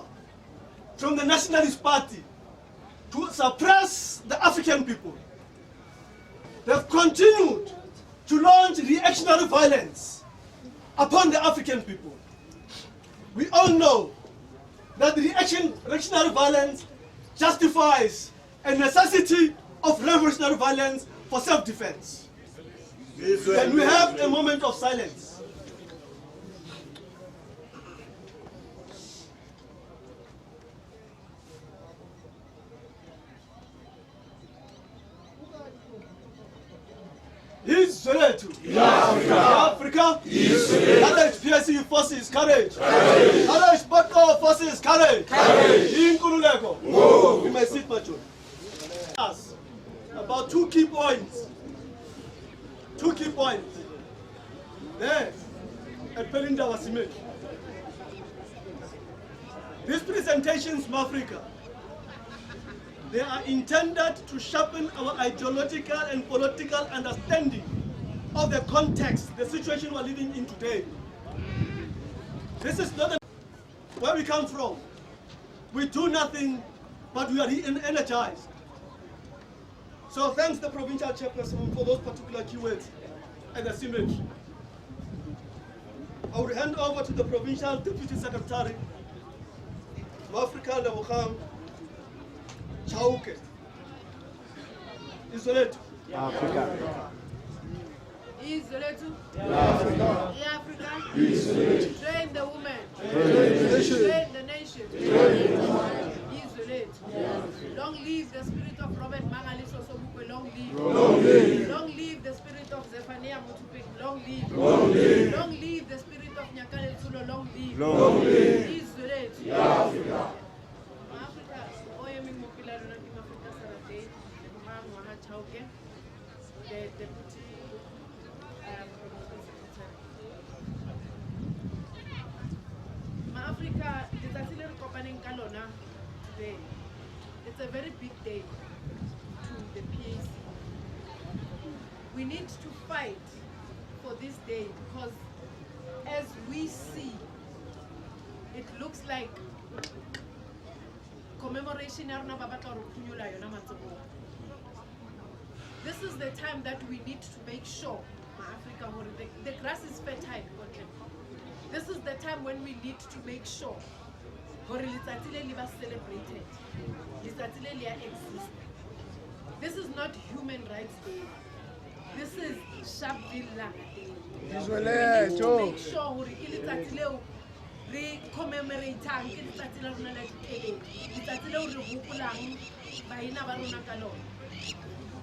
from the Nationalist Party to suppress the African people. They've continued to launch reactionary violence upon the African people. We all know that the reactionary violence justifies a necessity of revolutionary violence for self-defense. Can we have a moment of silence? Isoletu. Africa. Courage, PAC forces, courage. Courage, Bako forces, courage. Inkululeko. We may sit much on. About two key points. There, at Pelinda Wasimek. These presentations from Africa, they are intended to sharpen our ideological and political understanding of the context, the situation we're living in today. This is not where we come from. We do nothing, but we are energized. So thanks the provincial chairperson for those particular keywords and the symmetry. I will hand over to the provincial deputy secretary of Africa, Lebogang Chauke. Isoletu.
Africa. Isoletu. Africa. Train the women. Train the nation. Isolate. Long live the spirit of Robert Mangaliso Sobukwe. Long live. Long live the spirit of Zephaniah Mutupik. Long live. Long live the spirit of Nyakale Tsulo. Long live. Isolate. Africa. The deputy Africa, today. It's a very big day to the PAC. We need to fight for this day because as we see, it looks like commemoration. This is the time that we need to make sure Africa, the grass is fertile. This is the time when we need to make sure celebrated. This is not Human Rights Day. This is Sharpville Langa Day. We need to make sure we commemorate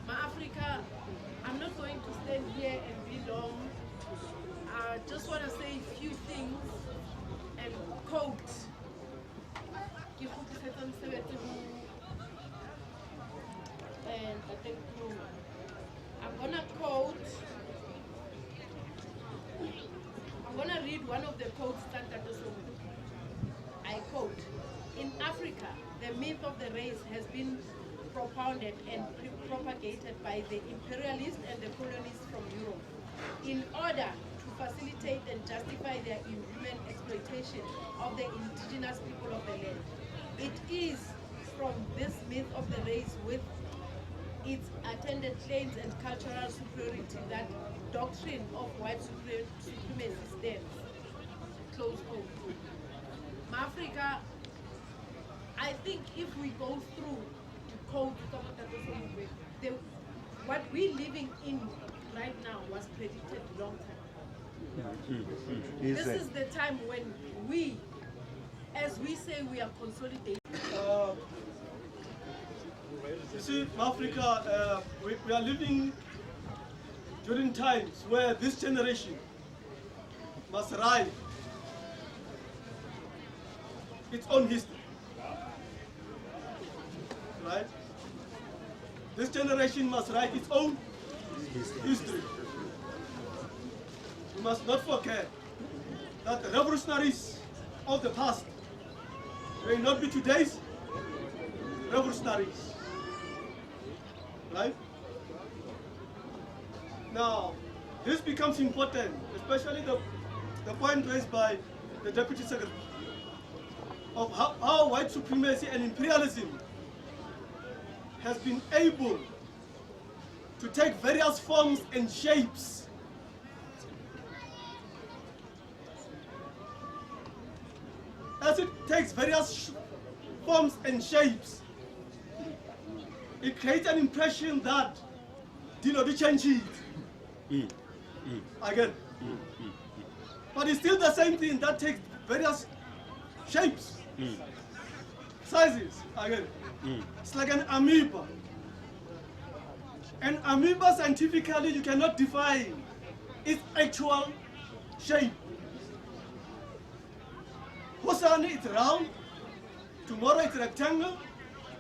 Africa. I'm not going to stand here and be long. I just want to say a few things and quote. And I think I'm gonna quote. I'm gonna read one of the quotes that I quote: "In Africa, the myth of the race has been propounded and propagated by the imperialists and the colonists from Europe in order to facilitate and justify their inhuman exploitation of the indigenous people of the land. It is from this myth of the race with its attendant claims and cultural superiority that doctrine of white supremacy stems." Close quote. Africa, I think if we go through what we're living in right now was predicted a long time. This is the time when we, as we say, we are consolidating.
You see, Africa, we are living during times where this generation must write its own history. Right? This generation must write its own history. We must not forget that the revolutionaries of the past may not be today's revolutionaries. Right? Now, this becomes important, especially the point raised by the Deputy Secretary of how white supremacy and imperialism has been able to take various forms and shapes. As it takes various forms and shapes, it creates an impression that did change it. Again. But it's still the same thing that takes various shapes, sizes, again. It's like an amoeba. An amoeba, scientifically, you cannot define its actual shape. Hosani, it's round. Tomorrow it's rectangle.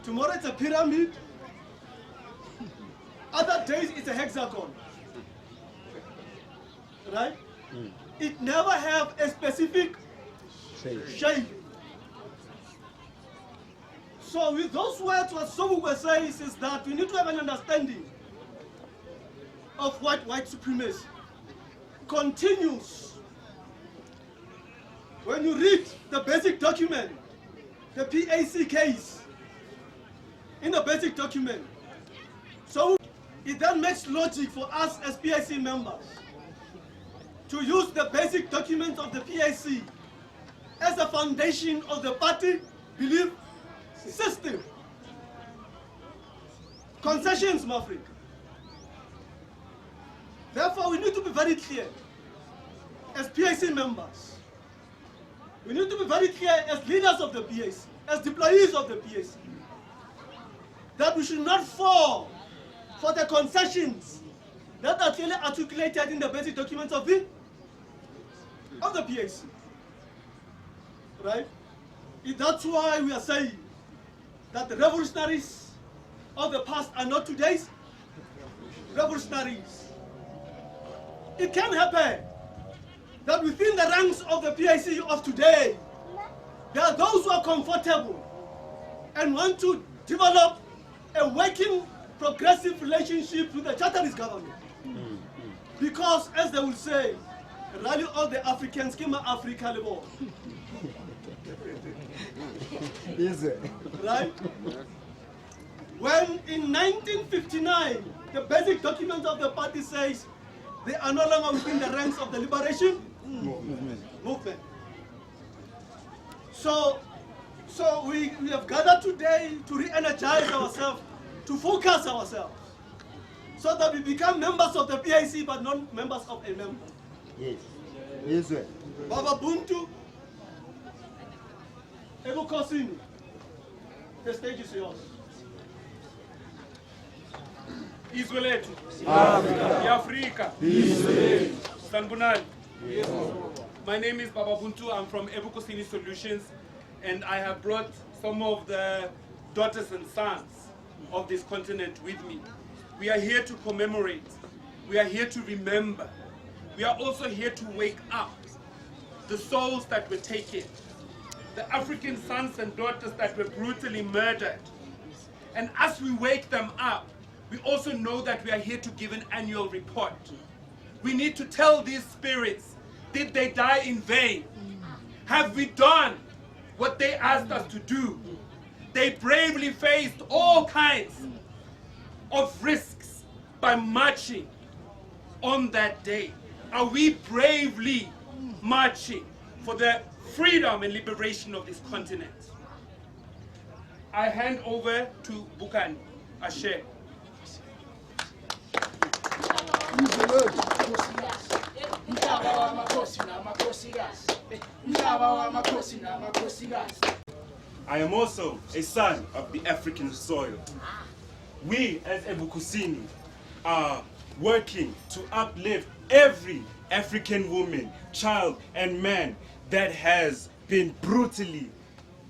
Tomorrow it's a pyramid. Other days it's a hexagon. Right? It never have a specific shape. So with those words, what Sobu was saying is that we need to have an understanding of what white supremacy continues. When you read the basic document, the PAC case, in the basic document, so it then makes logic for us as PAC members to use the basic documents of the PAC as a foundation of the party belief system. Concessions, Maverick. Therefore, we need to be very clear as PAC members. We need to be very clear as leaders of the PAC, as employees of the PAC, that we should not fall for the concessions that are clearly articulated in the basic documents of the PAC. Right? That's why we are saying that the revolutionaries of the past are not today's revolutionaries. It can happen that within the ranks of the PAC of today, there are those who are comfortable and want to develop a working, progressive relationship with the Charterist government. Because, as they will say, rally all the Africans, Kima Africa Level. Right? When in 1959, the basic document of the party says they are no longer within the ranks of the liberation movement. So we have gathered today to re-energize ourselves, to focus ourselves, so that we become members of the PAC but not members of a member.
Yes. Yes, sir.
Baba Buntu, Ebu Kosini, the stage is yours.
Izwe Africa. Sanbunani. My name is Baba Buntu. I'm from Ebu Kosini Solutions, and I have brought some of the daughters and sons of this continent with me. We are here to commemorate. We are here to remember. We are also here to wake up the souls that were taken, the African sons and daughters that were brutally murdered. And as we wake them up, we also know that we are here to give an annual report. We need to tell these spirits, did they die in vain? Have we done what they asked us to do? They bravely faced all kinds of risks by marching on that day. Are we bravely marching for the freedom and liberation of this continent? I hand over to Bukani Ashe.
I am also a son of the African soil.
we as Ebukusini are working to uplift every African woman, child, and man that has been brutally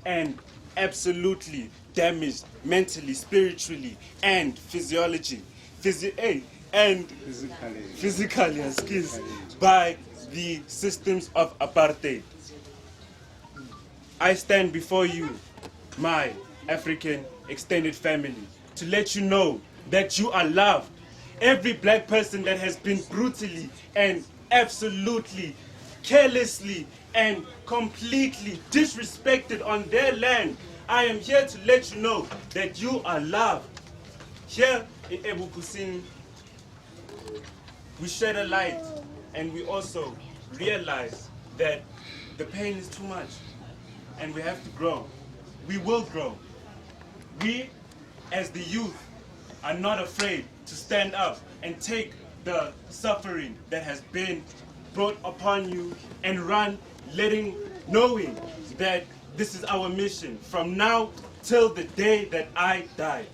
and absolutely damaged mentally, spiritually, and physically, by the systems of apartheid. I stand before you, my African extended family, to let you know that you are loved. Every black person that has been brutally and absolutely, carelessly and completely disrespected on their land, I am here to let you know that you are loved. Here in Ebukusini, we shed a light and we also realize that the pain is too much and we have to grow. We will grow. We, as the youth, are not afraid to stand up and take the suffering that has been brought upon you and run, knowing that this is our mission from now till the day that I die.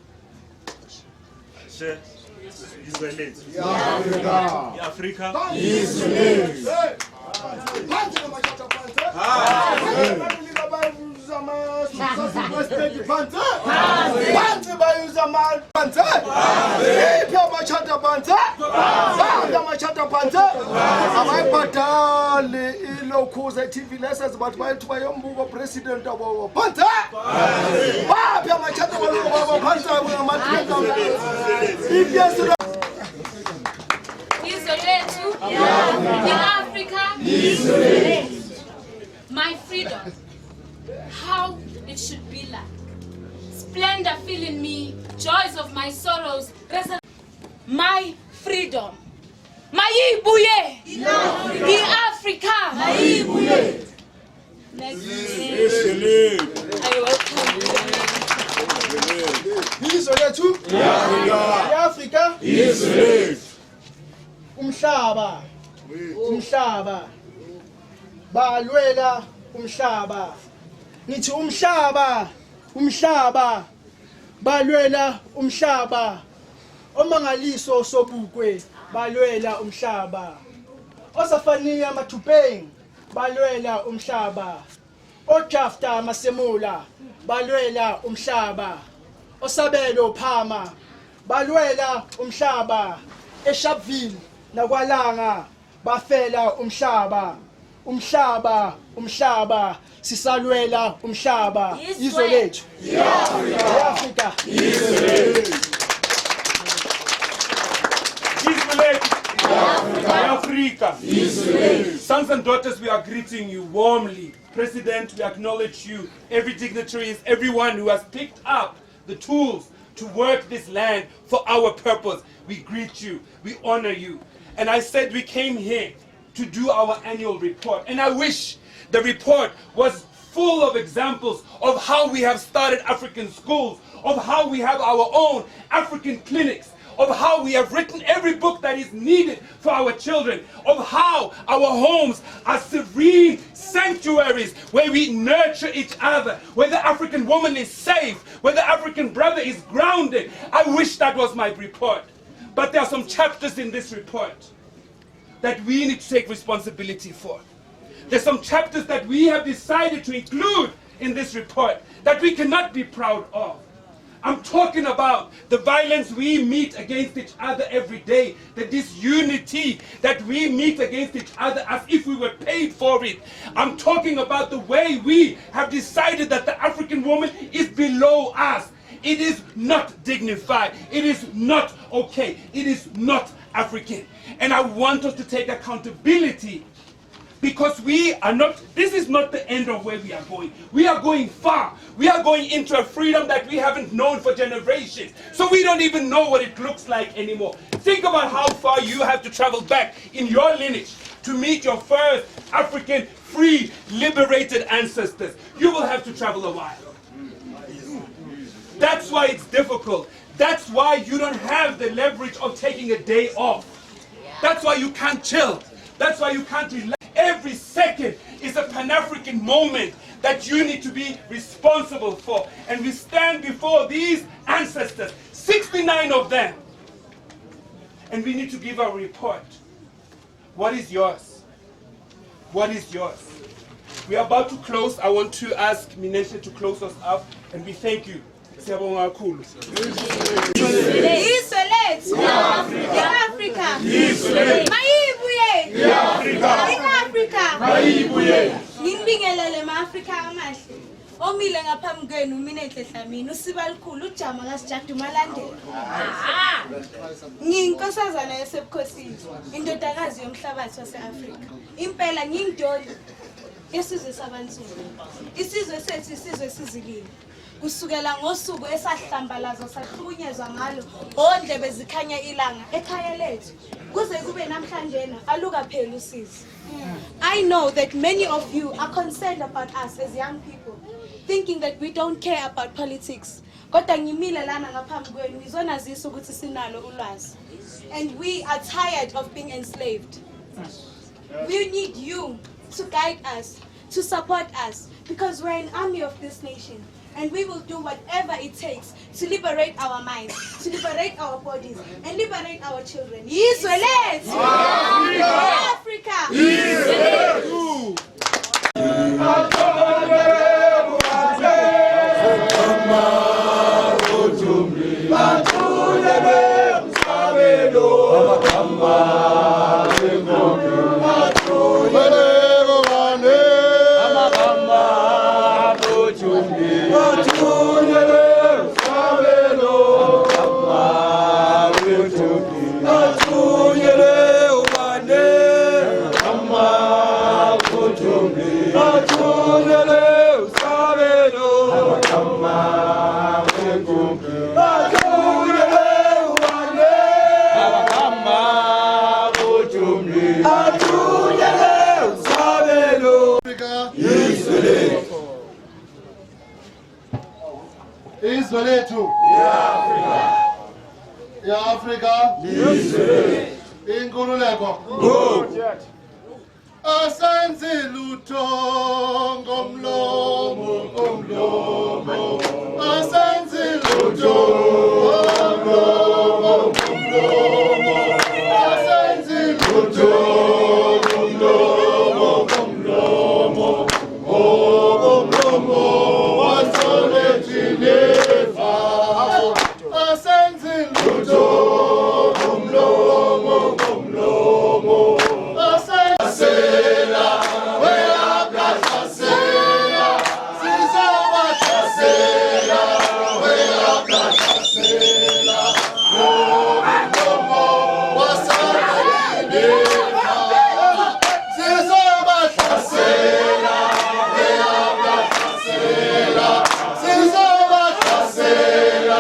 Africa.
My freedom, how it should be like. Splendor filling me, joys of my sorrows. My freedom. Maibuye! Africa! Maibuye!
Africa! Umhlaba. Balwela umhlaba. Nithi umhlaba. Balwela umhlaba. Omangaliso sobukwe balwela umhlaba. Osafania Matupeng balwela umhlaba. Ojafta Masemula balwela umhlaba. Osabelo Phama balwela umhlaba. eSharpville nakwalanga bafela umhlaba. Umhlaba sisalwela umhlaba. Izwe lethu Africa.
Africa. Sons and daughters, we are greeting you warmly. President, we acknowledge you. Every dignitary, everyone who has picked up the tools to work this land for our purpose. We greet you. We honor you. And I said we came here to do our annual report. And I wish the report was full of examples of how we have started African schools, of how we have our own African clinics, of how we have written every book that is needed for our children, of how our homes are serene sanctuaries where we nurture each other, where the African woman is safe, where the African brother is grounded. I wish that was my report. But there are some chapters in this report that we need to take responsibility for. There's some chapters that we have decided to include in this report that we cannot be proud of. I'm talking about the violence we meet against each other every day, the disunity that we meet against each other as if we were paid for it. I'm talking about the way we have decided that the African woman is below us. It is not dignified. It is not okay. It is not African. And I want us to take accountability, because we are not, this is not the end of where we are going. We are going far. We are going into a freedom that we haven't known for generations. So we don't even know what it looks like anymore. Think about how far you have to travel back in your lineage to meet your first African free, liberated ancestors. You will have to travel a while. That's why it's difficult. That's why you don't have the leverage of taking a day off. That's why you can't chill. That's why you can't relax. Every second is a Pan-African moment that you need to be responsible for. And we stand before these ancestors 69 of them. And we need to give a report. What is yours? What is yours? We are about to close. I want to ask Mineshe to close us up, and we thank you. Siyabonga kakhulu.
Izwe lethu i-Afrika mayibuye i-Afrika mayibuye. Nginibingelele ma-Afrika amahle omile ngaphambi kwenu Minenhle Dlamini usiba likhulu uJama kaSijadu Malandela. Ngiyinkosazana yasebukhosini indodakazi yomhlabathi wase-Afrika. Impela ngiyindoli yesizwe sabansundu. Isizwe sethu isizwe esizilile. Kusukela ngosuku esahlambalaza sahlukunyezwa ngalo ondlebe zikhanya ilanga ekhaya lethu kuze kube namhlanje alukaphela usizi. I know that many of you are concerned about us as young people, thinking that we don't care about politics. Kodwa ngimile lana ngaphambi kwenu ngizonazisa ukuthi sinalo ulwazi. And we are tired of being enslaved. We need you to guide us, to support us, because we're an army of this nation. And we will do whatever it takes to liberate our minds, to liberate our bodies, and liberate our children. Izwe lethu Africa.
Izwe lethu i-Afrika inkululeko asenzi lutho ngomlomo asenzi lutho ngomlomo asenzi lutho ngomlomo wasolethile asenzi lutho ngomlomo asesela weakahlasela sizobahlasela weakahlasela ngomlomo wasolethile sizobahlasela weakahlasela sizobahlasela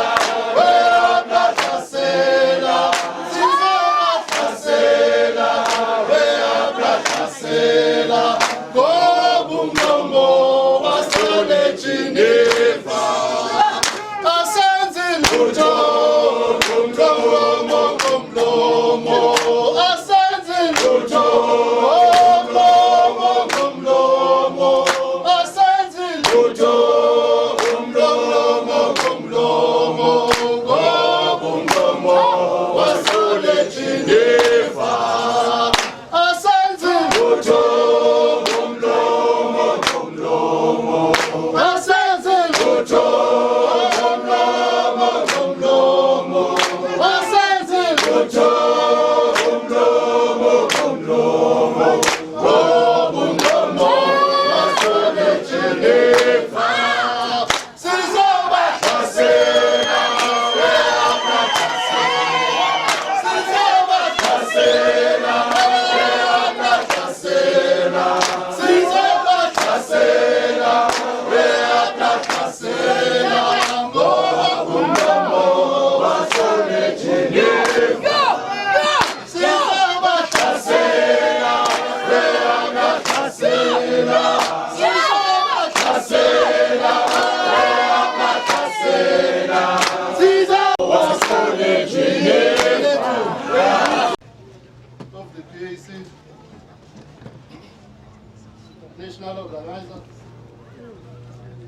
National organizer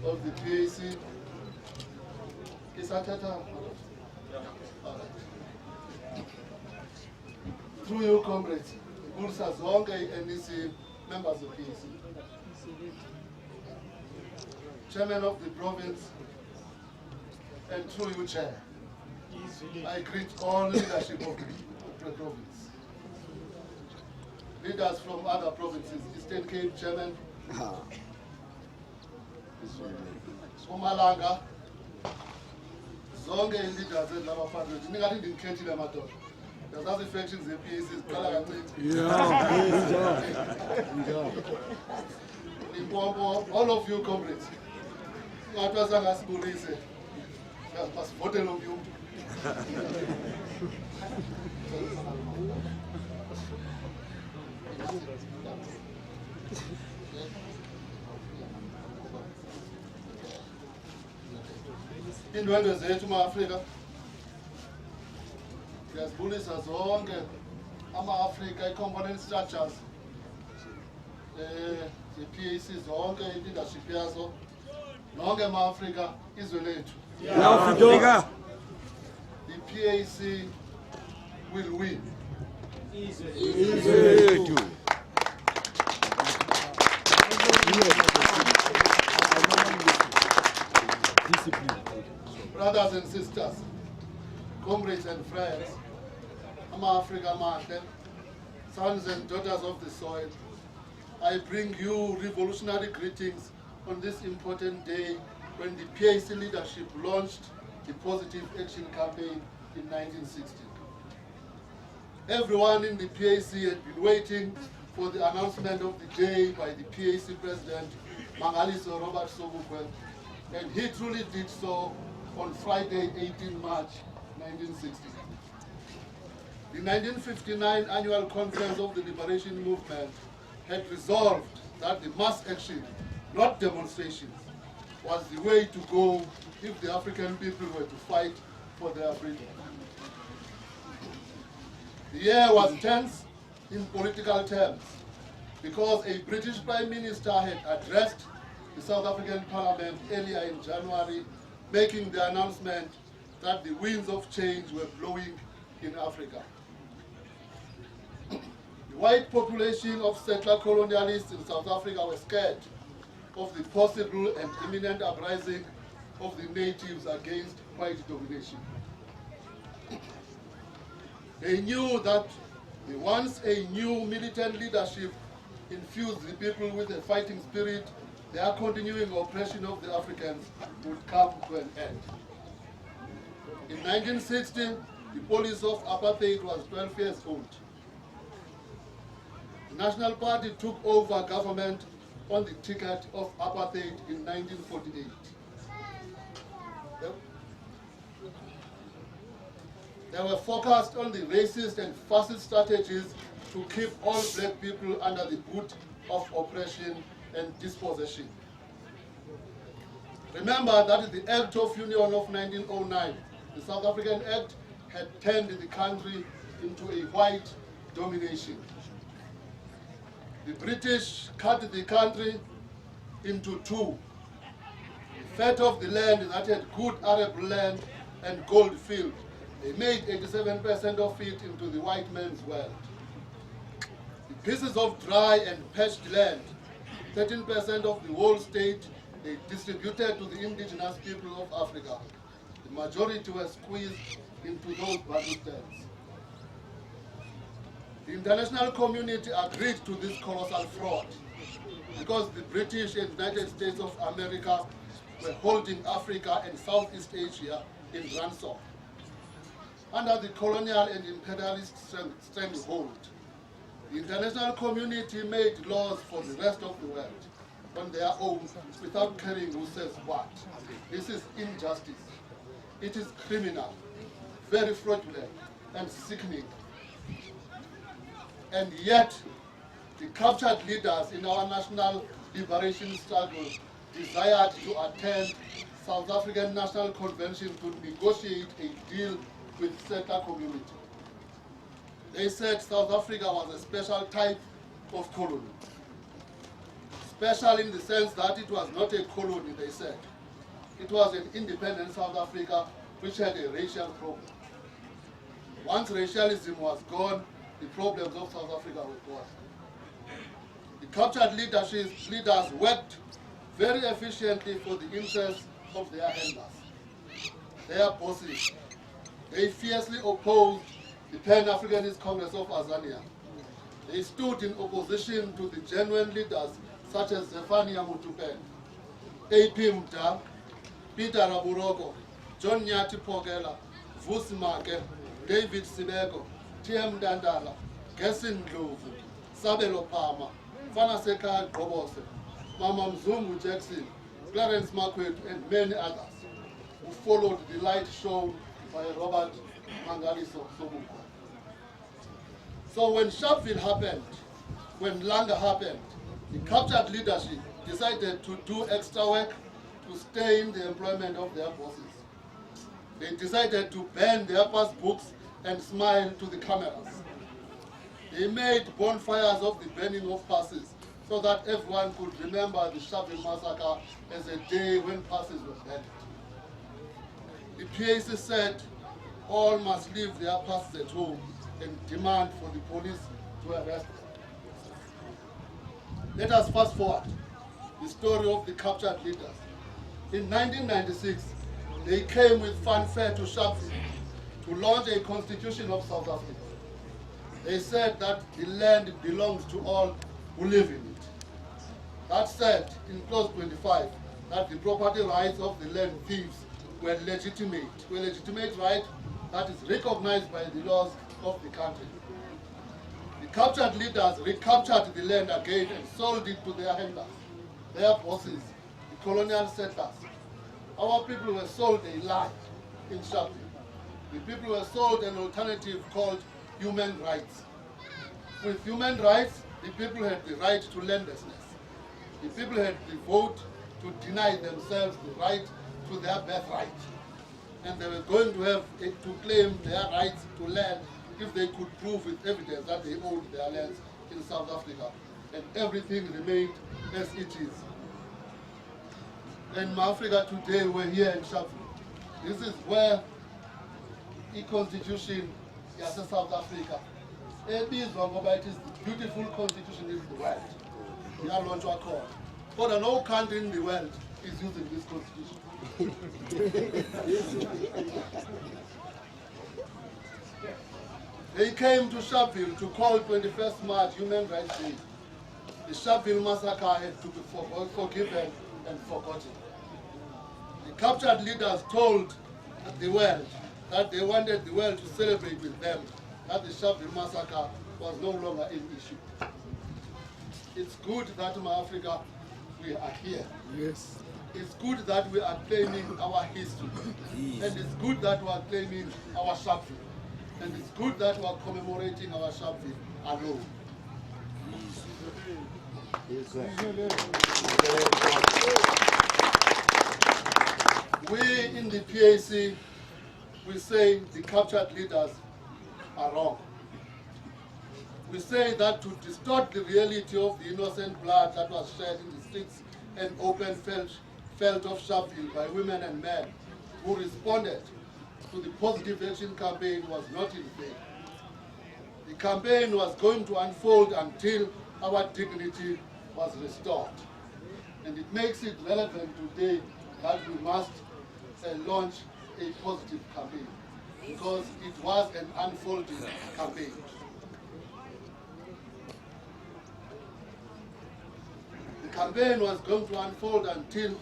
of the PAC, Isatata. through you, comrades, Bursa Zonke NEC members of PAC. Chairman of the province, and through you, Chair, I greet all leadership of the province. Leaders from other provinces, Eastern Cape Chairman, Langa, zonke leaders ezilabaphathi ningathi ndinikhethile amadoda. Yazazi factions ze-PAC ziqala kancane. Limpopo, all of you comrades. Ngathiwa sangasibulise. Masivotele omnye umntu. Iindwendwe zethu ma-Afrika ndiyazibulisa zonke ama-Afrika i-component structures ze-PAC zonke i-leadership yazo nonke ma-Afrika izwe lethu. The PAC will win. Brothers and sisters, comrades and friends, Africa Mahle, sons and daughters of the soil, I bring you revolutionary greetings on this important day when the PAC leadership launched the Positive Action Campaign in 1960. Everyone in the PAC had been waiting for the announcement of the day by the PAC President, Mangaliso Robert Sobukwe, and he truly did so on Friday, 18 March 1960. The 1959 annual conference of the liberation movement had resolved that the mass action, not demonstrations, was the way to go if the African people were to fight for their freedom. The year was tense in political terms because a British Prime Minister had addressed the South African Parliament earlier in January, making the announcement that the winds of change were blowing in Africa. The white population of settler colonialists in South Africa were scared of the possible and imminent uprising of the natives against white domination. They knew that once a new militant leadership infused the people with a fighting spirit, their continuing oppression of the Africans would come to an end. In 1960, the policy of apartheid was 12 years old. The National Party took over government on the ticket of apartheid in 1948. They were focused on the racist and fascist strategies to keep all black people under the boot of oppression and dispossession. Remember that the Act of Union of 1909, the South African Act, had turned the country into a white domination. The British cut the country into two. The fat of the land that had good arable land and gold field, they made 87% of it into the white man's world. The pieces of dry and parched land, 13% of the whole state, they distributed to the indigenous people of Africa. The majority were squeezed into those battlefields. The international community agreed to this colossal fraud because the British and United States of America were holding Africa and Southeast Asia in ransom under the colonial and imperialist stranglehold. The international community made laws for the rest of the world on their own without caring who says what. This is injustice. It is criminal, very fraudulent, and sickening. And yet, the captured leaders in our national liberation struggle desired to attend South African National Convention to negotiate a deal with settler community. They said South Africa was a special type of colony. Special in the sense that it was not a colony, they said. It was an independent South Africa which had a racial problem. Once racialism was gone, the problems of South Africa were caused. The captured leaders worked very efficiently for the interests of their handlers, their bosses. They fiercely opposed the Pan-Africanist Congress of Azania. They stood in opposition to the genuine leaders such as Zephania Mutupen, A.P. Mda, Peter Raburoko, John Nyati Pogela, Vusi Make, David Sibeko, T.M. Dandala, Gessin Ndlovu, Sabelo Palmer, Fanaseka Gobose, Mama Mzungu Jackson, Clarence Marquette, and many others who followed the light shown by Robert Mangaliso Sobuko. So when Sharpville happened, when Langa happened, the captured leadership decided to do extra work to stain the employment of their bosses. They decided to burn their past books and smile to the cameras. They made bonfires of the burning of passes so that everyone could remember the Sharpville massacre as a day when passes were burned. The PAC said all must leave their passes at home and demand for the police to arrest them. Let us fast forward the story of the captured leaders. In 1996, they came with fanfare to Sharpville to launch a constitution of South Africa. They said that the land belongs to all who live in it. That said, in clause 25, that the property rights of the land thieves were legitimate right that is recognized by the laws of the country. The captured leaders recaptured the land again and sold it to their handlers, their bosses, the colonial settlers. Our people were sold a lie in Sharpville. The people were sold an alternative called human rights. With human rights, the people had the right to landlessness. The people had the vote to deny themselves the right to their birthright. And they were going to have to claim their rights to land if they could prove with evidence that they owned their lands in South Africa. And everything remained as it is. In Africa today, we're here in Sharpville. This is where the constitution is South Africa. It is the beautiful constitution in the world. We are launched our call. But no country in the world is using this constitution. They came to Sharpville to call 21st March Human Rights Day. The Sharpville massacre had to be forgiven and forgotten. The captured leaders told the world that they wanted the world to celebrate with them that the Sharpville massacre was no longer an issue. It's good that in Africa we are here. Yes. It's good that we are claiming our history. And it's good that we are claiming our Sharpville. And it's good that we are commemorating our Sharpville alone. We in the PAC, we say the captured leaders are wrong. We say that to distort the reality of the innocent blood that was shed in the streets and open felt of Sharpville by women and men who responded to the positive action campaign was not in vain. The campaign was going to unfold until our dignity was restored. And it makes it relevant today that we must launch a positive campaign because it was an unfolding campaign. The campaign was going to unfold until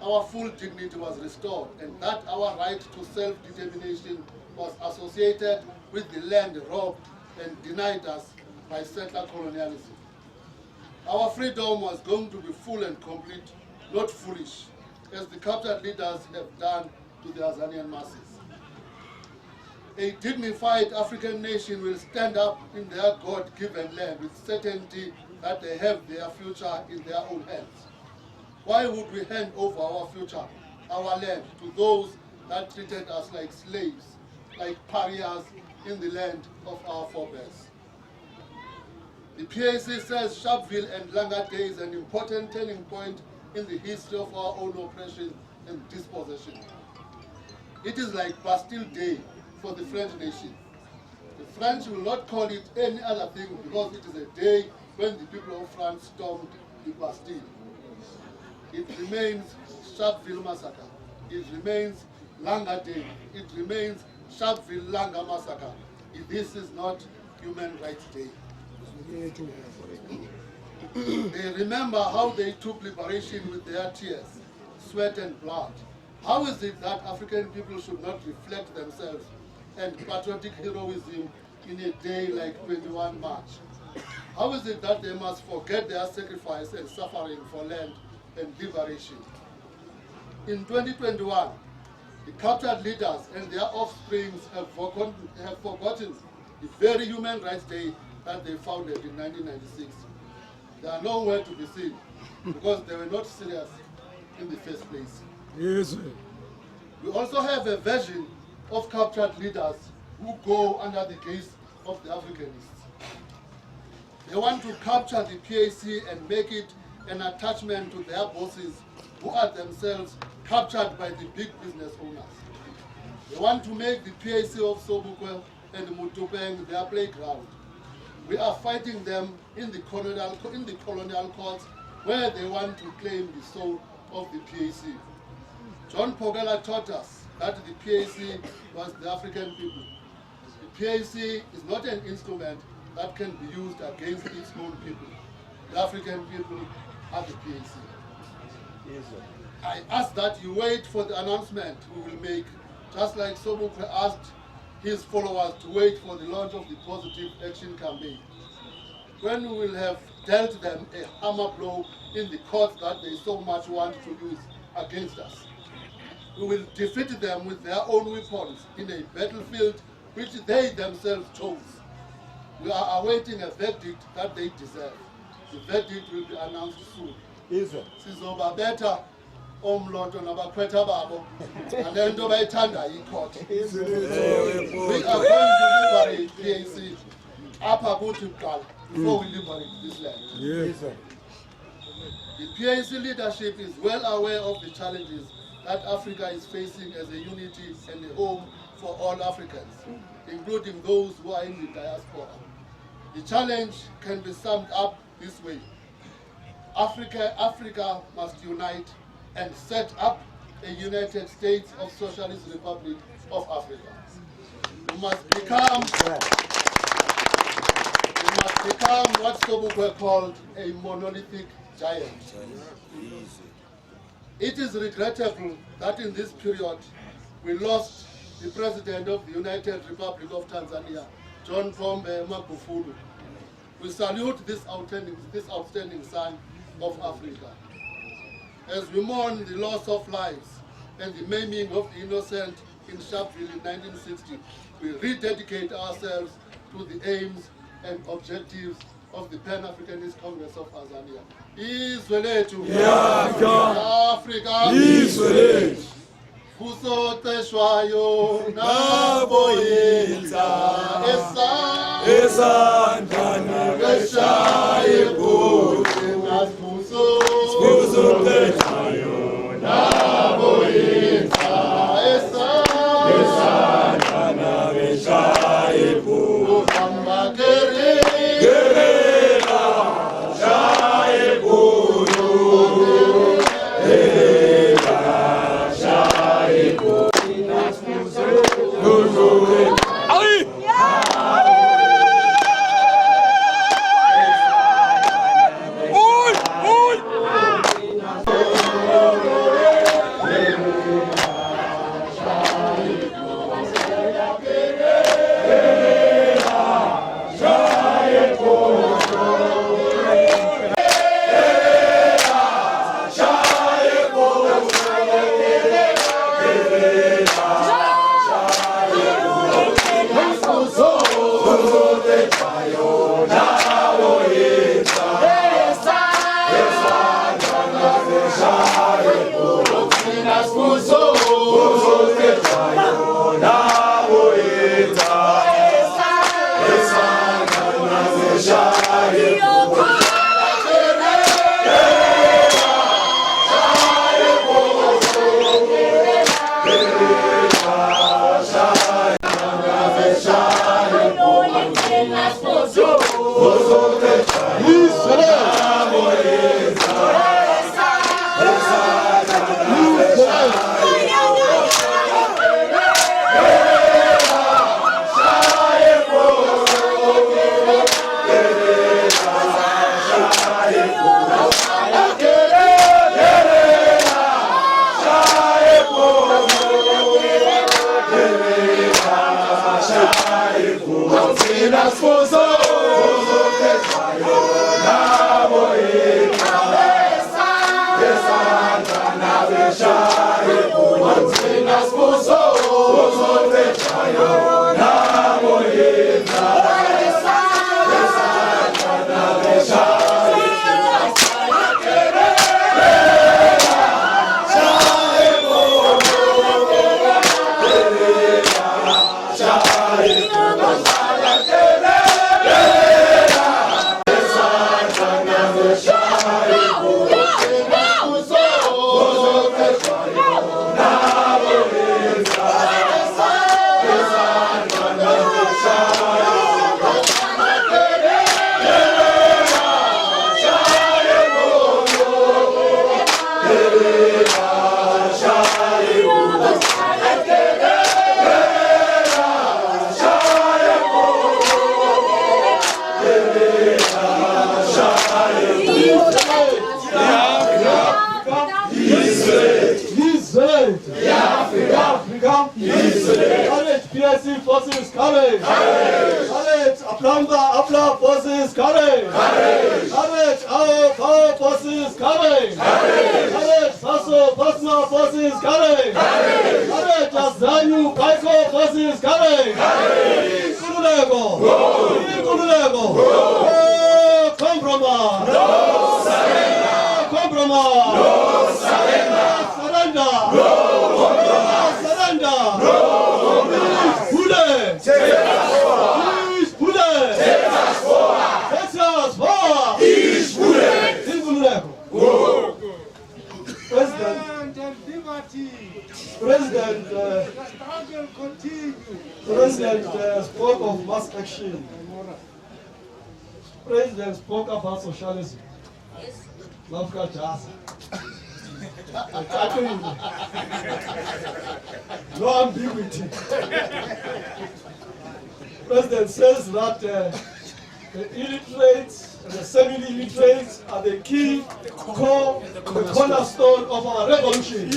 our full dignity was restored and that our right to self-determination was associated with the land robbed and denied us by settler colonialism. Our freedom was going to be full and complete, not foolish, as the captured leaders have done to the Azanian masses. A dignified African nation will stand up in their God-given land with certainty that they have their future in their own hands. Why would we hand over our future, our land, to those that treated us like slaves, like pariahs in the land of our forebears? The PAC says Sharpville and Langa Day is an important turning point in the history of our own oppression and dispossession. It is like Bastille Day for the French nation. The French will not call it any other thing because it is a day when the people of France stormed the Bastille. It remains Sharpville Massacre. It remains Langa Day. It remains Sharpville Langa Massacre. This is not Human Rights Day. They remember how they took liberation with their tears, sweat and blood. How is it that African people should not reflect themselves and patriotic heroism in a day like 21 March? How is it that they must forget their sacrifice and suffering for land and liberation? In 2021, the captured leaders and their offspring have forgotten the very Human Rights Day that they founded in 1996. They are nowhere to be seen because they were not serious in the first place.
Yes.
We also have a version of captured leaders who go under the gaze of the Africanists. They want to capture the PAC and make it an attachment to their bosses who are themselves captured by the big business owners. They want to make the PAC of Sobukwe and Mutupeng their playground. We are fighting them in the colonial courts where they want to claim the soul of the PAC. John Pogela taught us that the PAC was the African people. The PAC is not an instrument that can be used against its own people. The African people are the PAC. Yes, I ask that you wait for the announcement we will make, just like Sobukwe asked his followers to wait for the launch of the Positive Action Campaign. When we will have dealt them a hammer blow in the courts that they so much want to use against us. We will defeat them with their own weapons in a battlefield which they themselves chose. We are awaiting a verdict that they deserve. The verdict will be announced soon. Sizoba better omloto nabakhwetha babo nalento bayithanda yicourt. We are going to liberate PAC apha kuthi kuqala before we liberate this land.
Yes.
The PAC leadership is well aware of the challenges that Africa is facing as a unity and a home for all Africans, including those who are in the diaspora. The challenge can be summed up this way. Africa must unite and set up a United States of Socialist Republic of Africa. We must become what Sobukwe called a monolithic giant. It is regrettable that in this period we lost the President of the United Republic of Tanzania, John Pombe Magufuli. We salute this outstanding son of Africa. As we mourn the loss of lives and the maiming of the innocent in Sharpville in 1960, we rededicate ourselves to the aims and objectives of the Pan-Africanist Congress of Azania. Izwe lethu. Africa.
Izwe lethu.
Kusoteshwayo naboyinza
esandana
beshaye kuze kusoteshwayo naboyinza esandana beshaye kuze
PAC forces coming! Courage! Aplamba forces coming! Courage! Our forces coming! Courage! Pasma forces coming! Courage! Azania Sharpville forces coming! Kululeko! Kululeko! No compromise! No surrender! Compromise! No surrender! Surrender! No compromise! Surrender! No! Take us forward! Take us forward! Take us forward! Each bullet! President spoke of mass action. President spoke about socialism. Langa Jasa. No ambiguity. President says that the illiterates and the semi-illiterates are the key, core, the cornerstone of our revolution.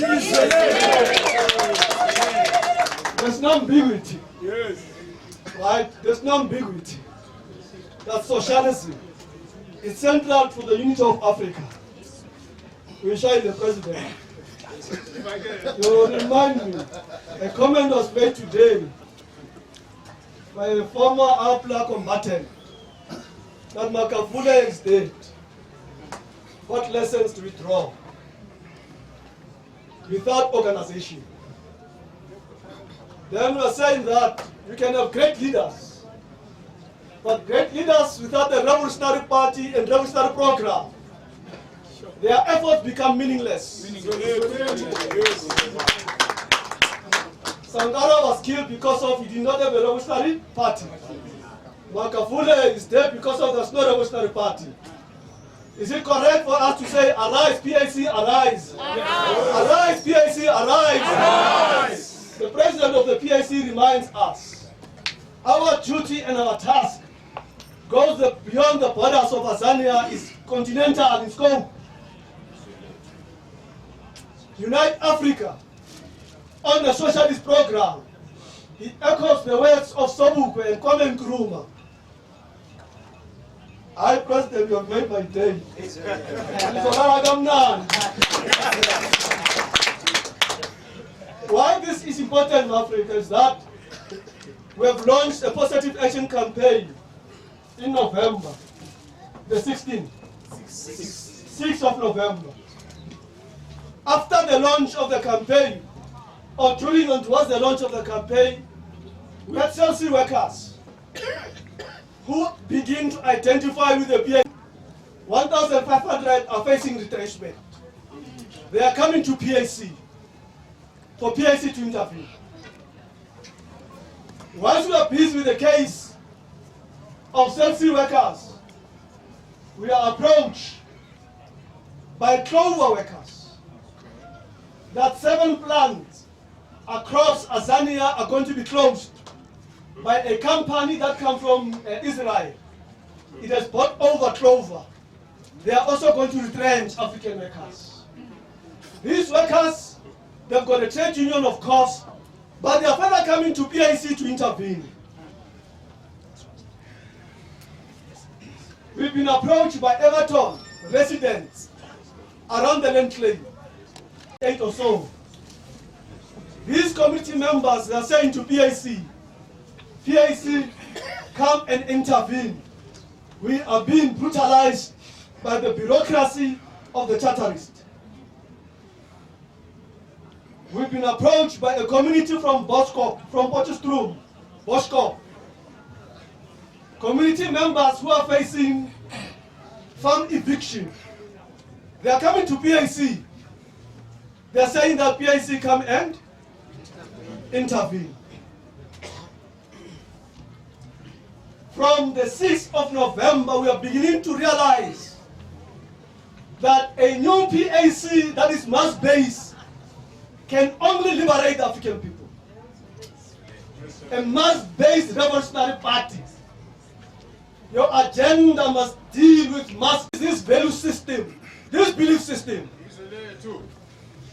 There's no ambiguity. Yes. Right? There's no ambiguity. That socialism is central to the unity of Africa. We share the president. You remind me, a comment was made today by a former APLA combatant that Makafule is dead. What lessons do we draw? Without organization. Then we are saying that you can have great leaders, but great leaders without a revolutionary party and revolutionary program, their efforts become meaningless. Sankara was killed because of he did not have a revolutionary party. Makafule is dead because of there's no revolutionary party. Is it correct for us to say, arise, PAC, arise? Arise, PAC, arise! Arise! The president of the PAC reminds us, our duty and our task goes beyond the borders of Azania, is continental in scope. Unite Africa on the socialist program. It echoes the words of Sobukwe and Kwame Nkrumah. I, President, you have made my day. Why this is important in Africa is that we have launched a positive action campaign in November, the 16th, 6th of November. After the launch of the campaign, or during and towards the launch of the campaign, we had Chelsea workers who begin to identify with the PAC. 1,500 are facing retrenchment. They are coming to PAC for PAC to intervene. Once we are busy with the case of Chelsea workers, we are approached by Clover workers that 7 plants across Azania are going to be closed by a company that comes from Israel. It has bought over Clover. They are also going to retrench African workers. These workers, they've got a trade union, of course, but they are further coming to PAC to intervene. We've been approached by Everton residents around the land claim, 8 or so. These community members are saying to PAC, come and intervene. We are being brutalized by the bureaucracy of the charterist. We've been approached by a community from Potchefstroom, Boskop. Community members who are facing farm eviction. They are coming to PAC. They are saying that PAC come and intervene. From the 6th of November, we are beginning to realize that a new PAC that is mass-based can only liberate the African people. A mass-based revolutionary party. Your agenda must deal with this value system, this belief system.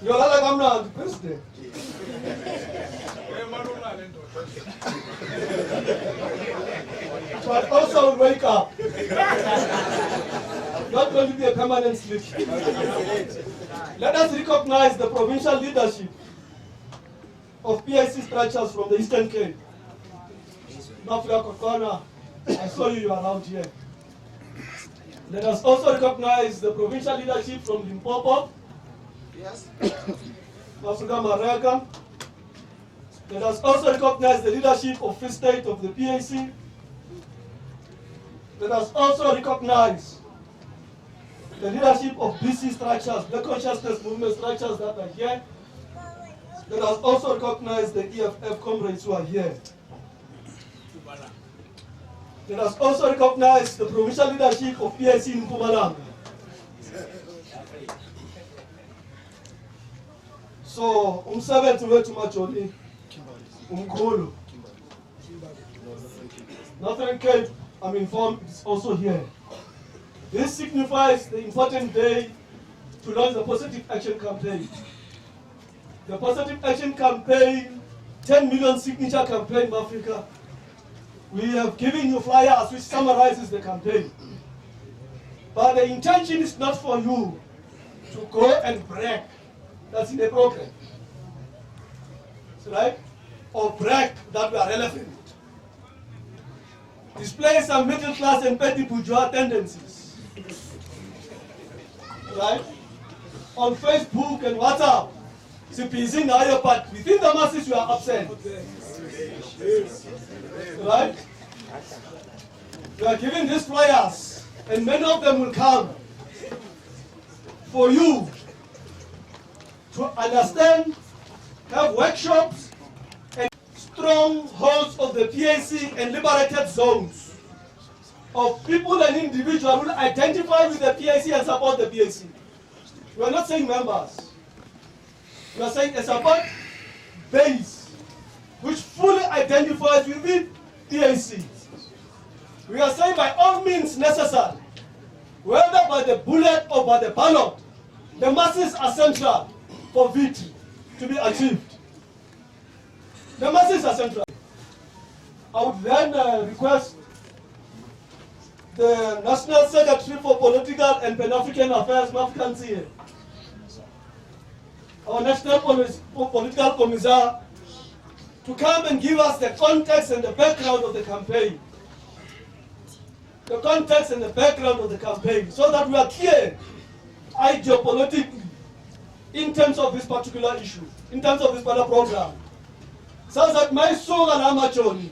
You're like I'm not the president. But also wake up. Not going to be a permanent sleep. Let us recognize the provincial leadership of PAC structures from the Eastern Cape. Mafia Kokona, I saw you around here. Let us also recognize the provincial leadership from Limpopo. Yes. Africa Marega. Let us also recognize the leadership of Free State of the PAC. Let us also recognize the leadership of BC structures, the consciousness movement structures that are here. Let us also recognize the EFF comrades who are here. Let us also recognize the provincial leadership of PAC in Mpumalanga. So, umsebenzi wethu majoni umkhulu. Northern Cape, I'm informed, is also here. This signifies the important day to launch the Positive Action Campaign. The Positive Action Campaign, 10 million signature campaign in Africa. We have given you flyers which summarizes the campaign. But the intention is not for you to go and brag. That's in the program. Right? Or brag that we are relevant. Display some middle class and petty bourgeois tendencies. Right? On Facebook and WhatsApp, CPC now, but within the masses you are absent. Right? We are giving these flyers, and many of them will come for you to understand, have workshops, and strongholds of the PAC and liberated zones of people and individuals who identify with the PAC and support the PAC. We are not saying members. We are saying a support base which fully identifies with the PAC. We are saying by all means necessary, whether by the bullet or by the ballot, the masses are central for victory to be achieved. The masses are central. I would then request the National Secretary for Political and Pan-African Affairs, Mafkanzi, our National Political Commissar, to come and give us the context and the background of the campaign. The context and the background of the campaign, so that we are clear ideopolitically in terms of this particular issue, in terms of this particular program. So that my soul and amachoni,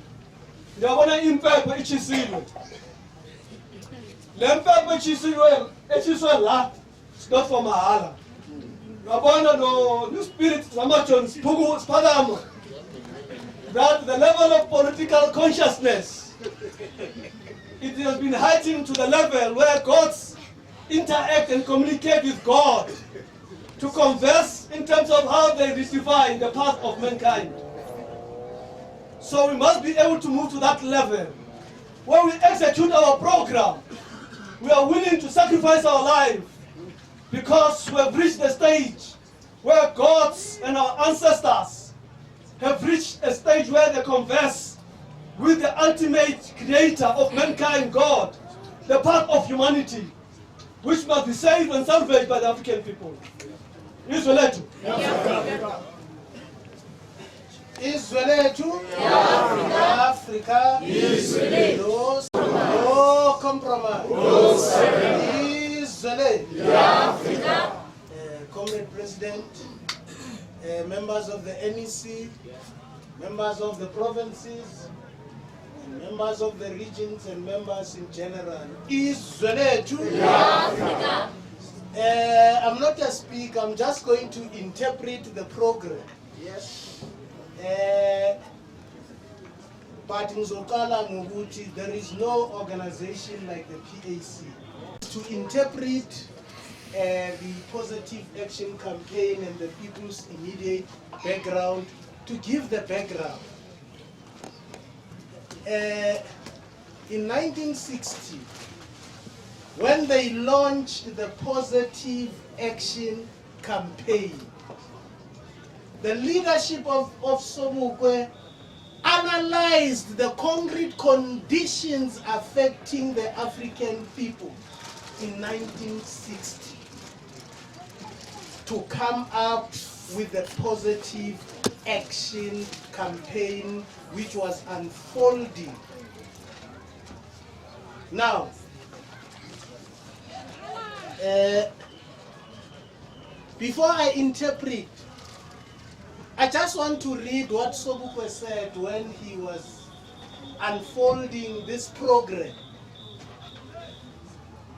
they want to impact what you see. L'impact what you see, it's not for Mahala. Rabana no new spirit, Ramachon, Pugu, Spadam. That the level of political consciousness, it has been heightened to the level where gods interact and communicate with God to converse in terms of how they redefine the path of mankind. So we must be able to move to that level. When we execute our program, we are willing to sacrifice our life because we have reached the stage where gods and our ancestors have reached a stage where they converse with the ultimate creator of mankind, God, the part of humanity which must be saved and salvaged by the African people. Izwe lethu.
Izwe lethu. Africa.
Izwe lethu.
No compromise.
No surrender.
Izwe lethu.
Africa.
Comrade President, members of the NEC, members of the provinces, members of the regions, and members in general. Izwe lethu. I'm not a speaker, I'm just going to interpret the program. Yes. But in Zokala Muguti, there is no organization like the PAC. To interpret the positive action campaign and the people's immediate background, to give the background. In 1960, when they launched the positive action campaign, the leadership of Sobukwe analyzed the concrete conditions affecting the African people in 1960 to come up with the positive action campaign which was unfolding. Now, before I interpret, I just want to read what Sobukwe said when he was unfolding this program.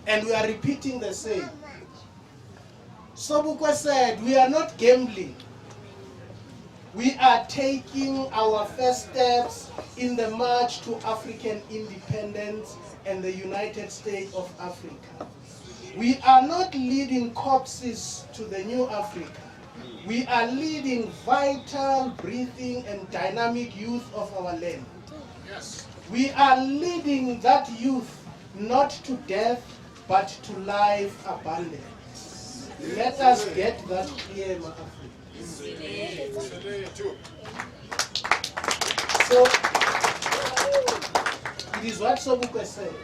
And we are repeating the same. Sobukwe said, we are not gambling. We are taking our first steps in the march to African independence and the United States of Africa. We are not leading corpses to the new Africa. We are leading vital, breathing, and dynamic youth of our land. Yes. We are leading that youth not to death, but to life abundance. Let us get that clear, my Africa. So, it is what Sobukwe said.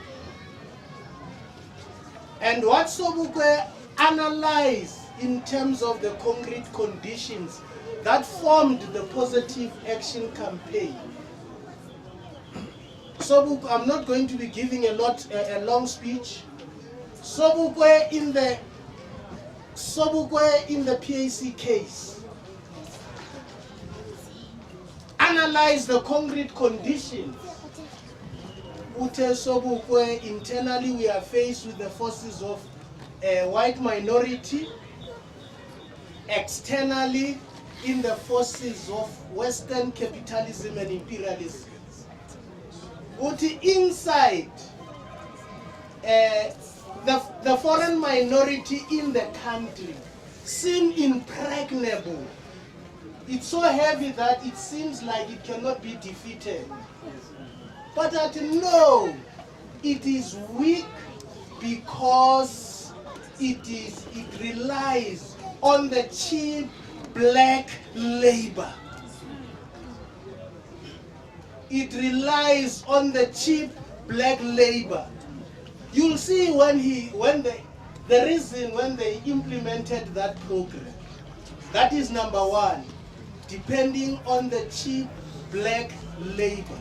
And what Sobukwe analyzed in terms of the concrete conditions that formed the positive action campaign. Sobukwe, I'm not going to be giving a long speech. Sobukwe in the PAC case analyzed the concrete conditions. Ute Sobukwe, internally we are faced with the forces of a white minority. Externally, in the forces of Western capitalism and imperialism. Uti inside, the foreign minority in the country seem impregnable. It's so heavy that it seems like it cannot be defeated. But no, it is weak because it relies on the cheap black labor. It relies on the cheap black labor. You'll see when they implemented that program. That is number one, depending on the cheap black labor.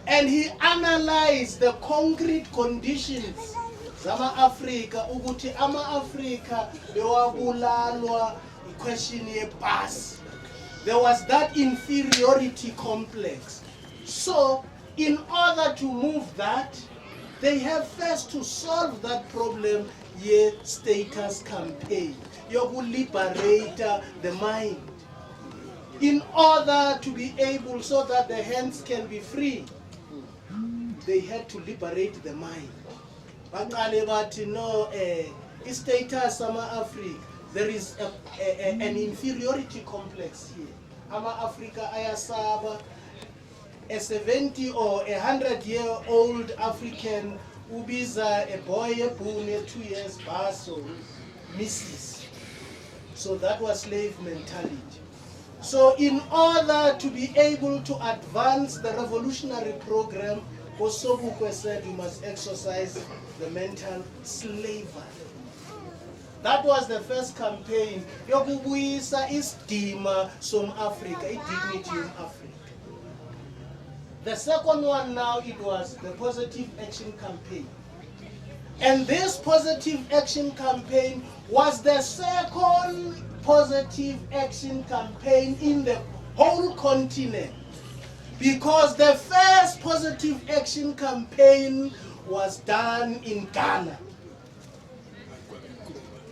And he analyzed the concrete conditions. Zama Africa, ukuthi ama Africa bewabulalwa question ye pass. There was that inferiority complex. So, in order to move that, they have first to solve that problem ye status campaign. You will liberate the mind. In order to be able so that the hands can be free, they had to liberate the mind. Status Sama Africa, there is an inferiority complex here. Ama Africa ayasaba, a 70 or 100-year-old African ubiza a boy born 2 years baso misses. So that was slave mentality. So in order to be able to advance the revolutionary program, Sobukwe said you must exercise the mental slavery. That was the first campaign. Yokubuyisa isidima som Africa, dignity in Africa. The second one now, it was the Positive Action Campaign. And this Positive Action Campaign was the second Positive Action Campaign in the whole continent. Because the first Positive Action Campaign was done in Ghana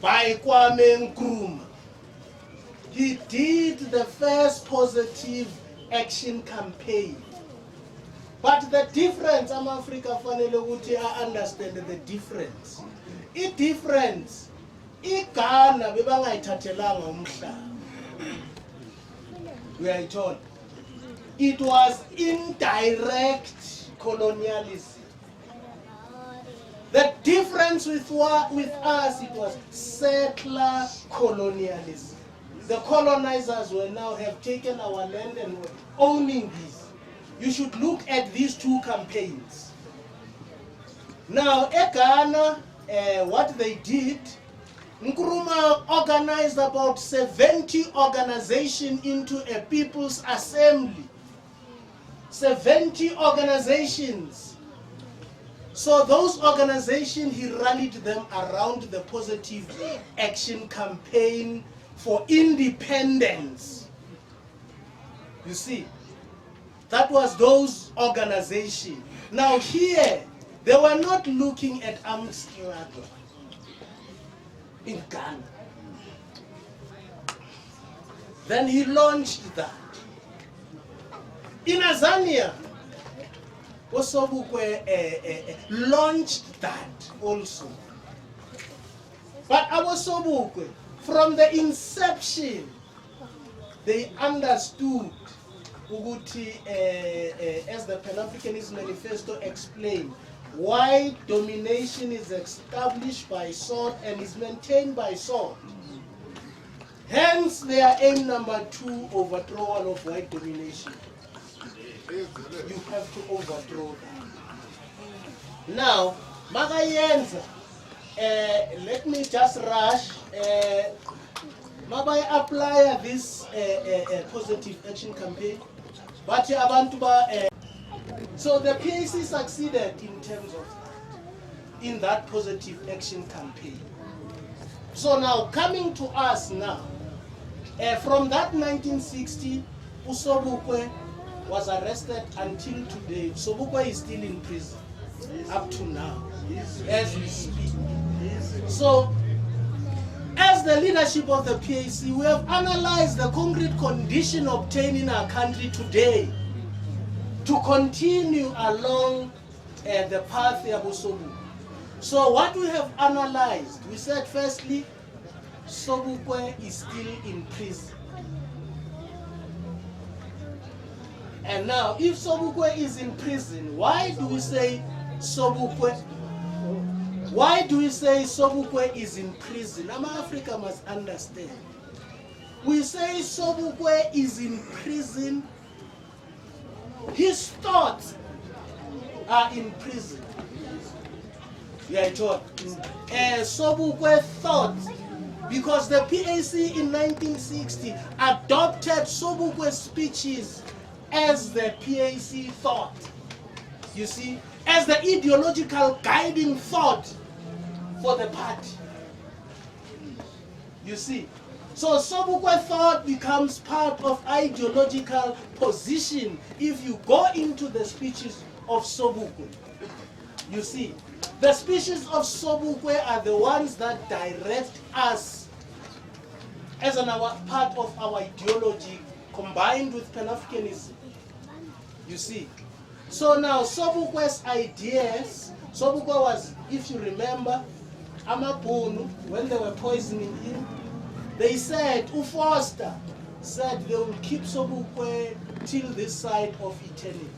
by Kwame Nkrumah. He did the first Positive Action Campaign. But the difference, Africa fanele ukuthi understand the difference. The difference, Ghana bebangayithathelanga umhlaba. We are told it was indirect colonialism. The difference with us, it was settler colonialism. The colonizers will now have taken our land and were owning this. You should look at these two campaigns. Now, Ghana, what they did, Nkrumah organized about 70 organizations into a people's assembly. 70 organizations. So those organizations, he rallied them around the Positive Action Campaign for independence. You see, that was those organizations. Now here, they were not looking at armed struggle in Ghana. Then he launched that. In Azania, Sobukwe launched that also. But our Sobukwe, from the inception, they understood Uguti, as the Pan-Africanist Manifesto explained, why domination is established by sword and is maintained by sword. Hence their aim number 2, overthrow of white domination. You have to overthrow that. Now, Magayenza, let me just rush. Mabai apply this Positive Action Campaign. But so the PAC succeeded in terms of that, in that Positive Action Campaign. So now coming to us now, from that 1960, Sobukwe was arrested until today. Sobukwe is still in prison up to now, as we speak. So, as the leadership of the PAC, we have analyzed the concrete condition obtained in our country today to continue along the path of Sobukwe. So what we have analyzed, we said firstly, Sobukwe is still in prison. And now, if Sobukwe is in prison, why do we say Sobukwe? Why do we say Sobukwe is in prison? Africa must understand. We say Sobukwe is in prison. His thoughts are in prison. Yeah, John. Sobukwe thought, because the PAC in 1960 adopted Sobukwe's speeches as the PAC thought. You see, as the ideological guiding thought for the party. You see, so Sobukwe thought becomes part of ideological position if you go into the speeches of Sobukwe. You see, the speeches of Sobukwe are the ones that direct us as part of our ideology combined with Pan-Africanism. You see, so now Sobukwe's ideas, Sobukwe was, if you remember, Amabunu, when they were poisoning him, they said, Ufoster said they will keep Sobukwe till this side of eternity.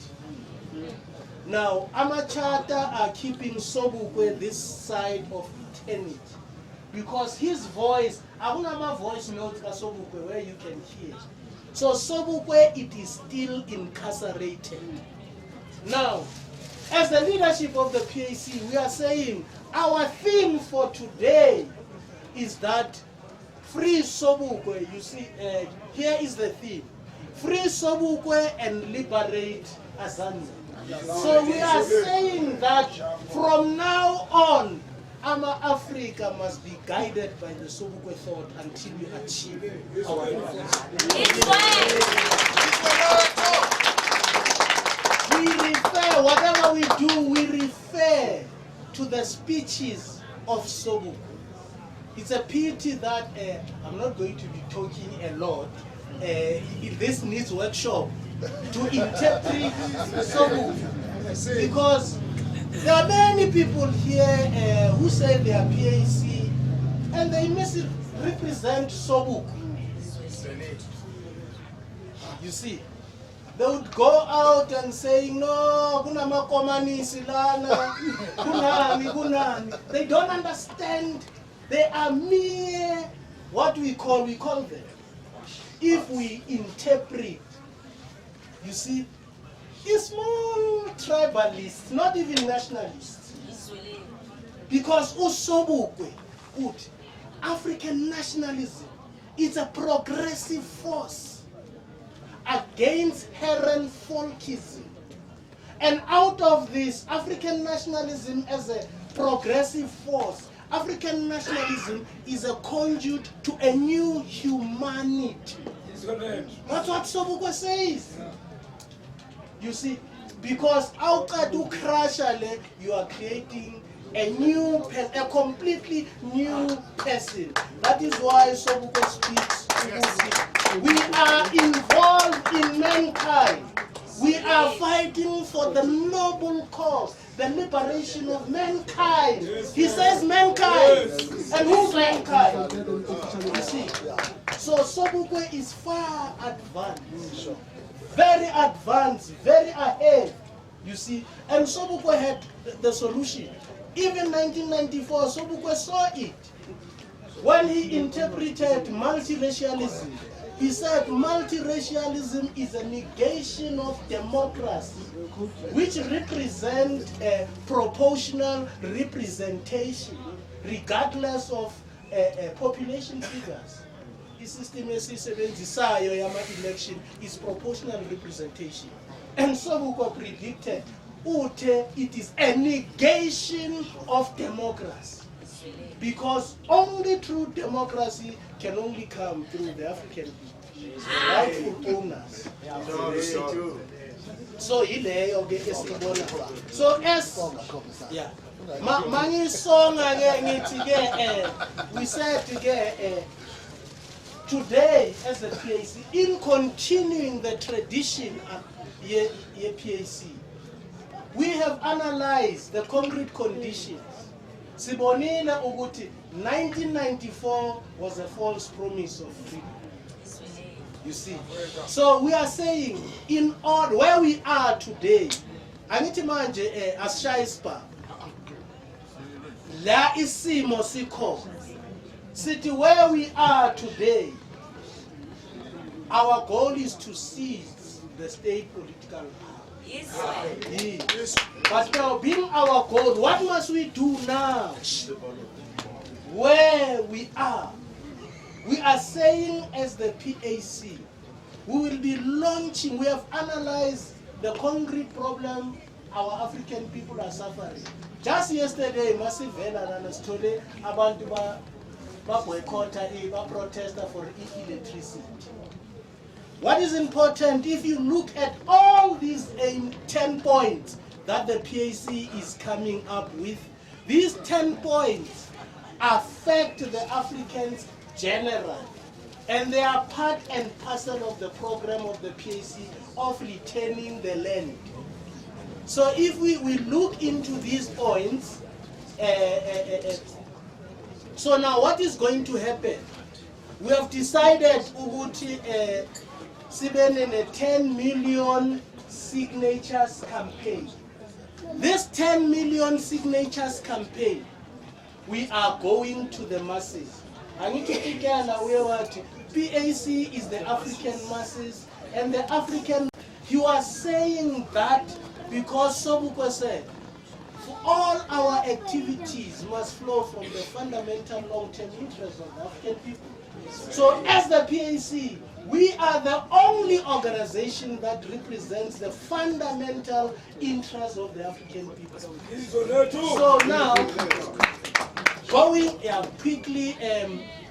Now, Amachata are keeping Sobukwe this side of eternity. Because his voice, Abunama voice notes Sobukwe where you can hear. So Sobukwe, it is still incarcerated. Now, As the leadership of the PAC, we are saying our theme for today is that free Sobukwe. You see, here is the theme: free Sobukwe and liberate Azania. So we are saying that from now on, Ama Africa must be guided by the Sobukwe thought until we achieve our goals. We refer, whatever we do, we refer to the speeches of Sobukwe. It's a pity that I'm not going to be talking a lot. This needs workshop to interpret Sobukwe, because there are many people here who say they are PAC and they misrepresent Sobukwe. You see, they would go out and say, no, kuna makomanisi lana, kunani. They don't understand. They are mere, what we call them. If we interpret, you see, small tribalists, not even nationalists. Because Usobukwe, African nationalism, is a progressive force against Heron folkism. And out of this, African nationalism as a progressive force, African nationalism is a conduit to a new humanity. That's what Sobukwe says. You see, because Aukadu Krashale, you are creating a completely new person. That is why Sobukwe speaks. We are involved in mankind. We are fighting for the noble cause, the liberation of mankind. He says mankind. And who's mankind? You see. So Sobukwe is far advanced. Very advanced, very ahead. You see. And Sobukwe had the solution. Even 1994, Sobukwe saw it. When he interpreted multiracialism, he said multiracialism is a negation of democracy, which represents a proportional representation, regardless of population figures. The system election is proportional representation. And Sobukwe predicted it is a negation of democracy. Because only true democracy can only come through the African people, rightful owners. So many song we said together today as a PAC, in continuing the tradition of PAC, we have analyzed the concrete conditions. Sibonina Uguti, 1994 was a false promise of freedom. You see. So we are saying, in order where we are today, Anitimanje as Shaispa, La isimo siko. City where we are today, our goal is to seize the state political power. Yes. But now, being our goal, what must we do now? Where we are saying as the PAC, we will be launching, we have analyzed the concrete problem our African people are suffering. Just yesterday, Massive Vela told about the protester for electricity. What is important, if you look at all these 10 points that the PAC is coming up with, these 10 points affect the Africans generally. And they are part and parcel of the program of the PAC of retaining the land. So if we look into these points, so now what is going to happen? We have decided Uguti Siben a 10 million signatures campaign. This 10 million signatures campaign, we are going to the masses. I need to figure out where what PAC is the African masses, and the African, you are saying that Because Sobukwe said, for all our activities must flow from the fundamental long-term interests of the African people. So as the PAC, we are the only organization that represents the fundamental interests of the African people. So now, going quickly,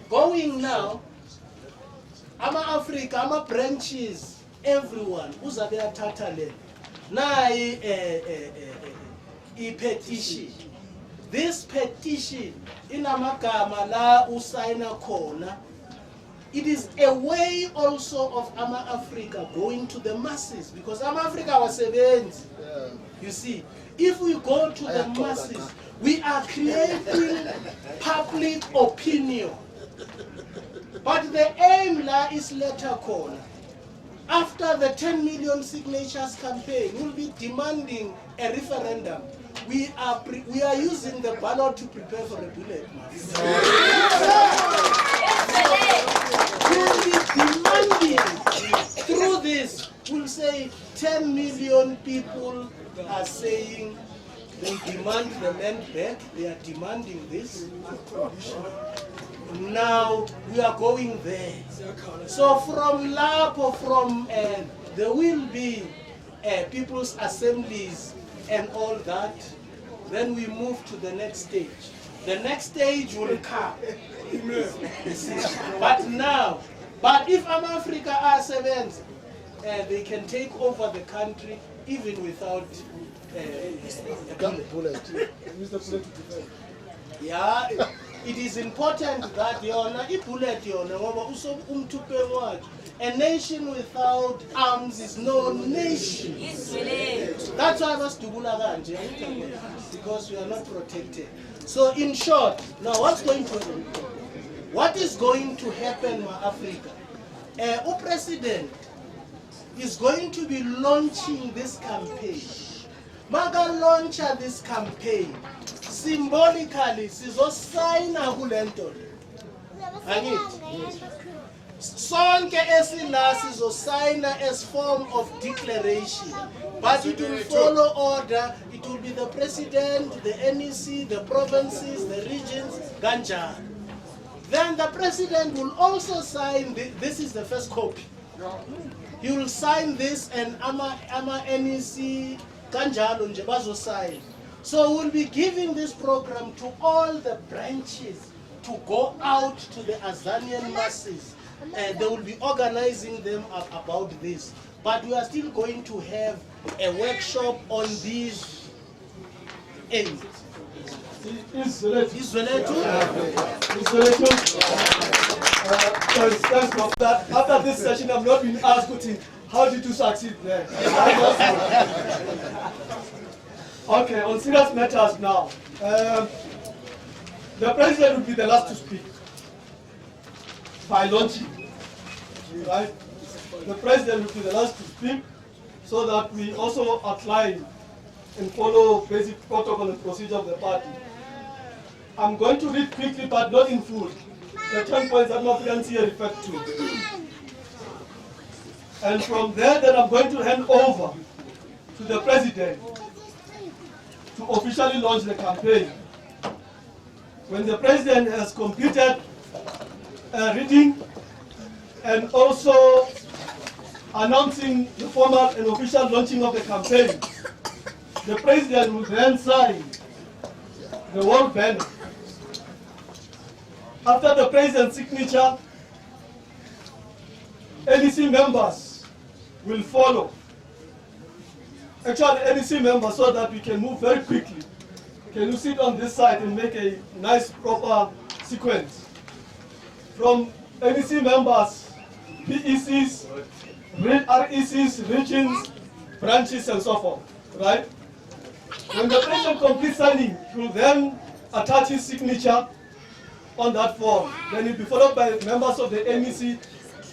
going now, Africa, branches, everyone, who's a Tataland. Now, a petition. This petition, in Amagama la Usaina Kona, it is a way also of Africa going to the masses, because Africa was events. You see, if we go to the masses, we are creating public opinion. But the aim is later corner. After the 10 million signatures campaign, we'll be demanding a referendum. We are using the ballot to prepare for a bullet. We'll be demanding through this. We'll say 10 million people are saying they demand the land back. They are demanding this. Now we are going there. So from LAP or from there will be people's assemblies and all that. Then we move to the next stage. The next stage will come. But if Africa are sevens, they can take over the country even without a bullet. Yeah, it is important that a nation without arms is no nation. That's why I was because we are not protected. So in short, now what is going to happen in Africa? The president is going to be launching this campaign. Maga launch this campaign. Symbolically, sign a hulento. Sonke esila sign as form of declaration. But it will follow order. It will be the president, the NEC, the provinces, the regions, Ganja. Then the president will also sign, this is the first copy. He will sign this and Ama NEC, Ganja, and Jebazo sign. So we'll be giving this program to all the branches to go out to the Azanian masses. And they will be organizing them about this. But we are still going to have a workshop on these ends.
After this session, I'm not being asked, how did you succeed there? Okay, on serious matters now. The president will be the last to speak by launching, right? The president will be the last to speak so that we also outline and follow basic protocol and procedure of the party. I'm going to read quickly, but not in full, the 10 points that Mafian here referred to. And from there, then I'm going to hand over to the president to officially launch the campaign. When the president has completed reading and also announcing the formal and official launching of the campaign, the president will then sign the world banner. After the president's signature, NEC members will follow. Actually, NEC members, so that we can move very quickly. Can you sit on this side and make a nice, proper sequence? From NEC members, PECs, RECs, regions, branches, and so forth, right? When the president completes signing, he will then attach his signature on that form. Then it will be followed by members of the NEC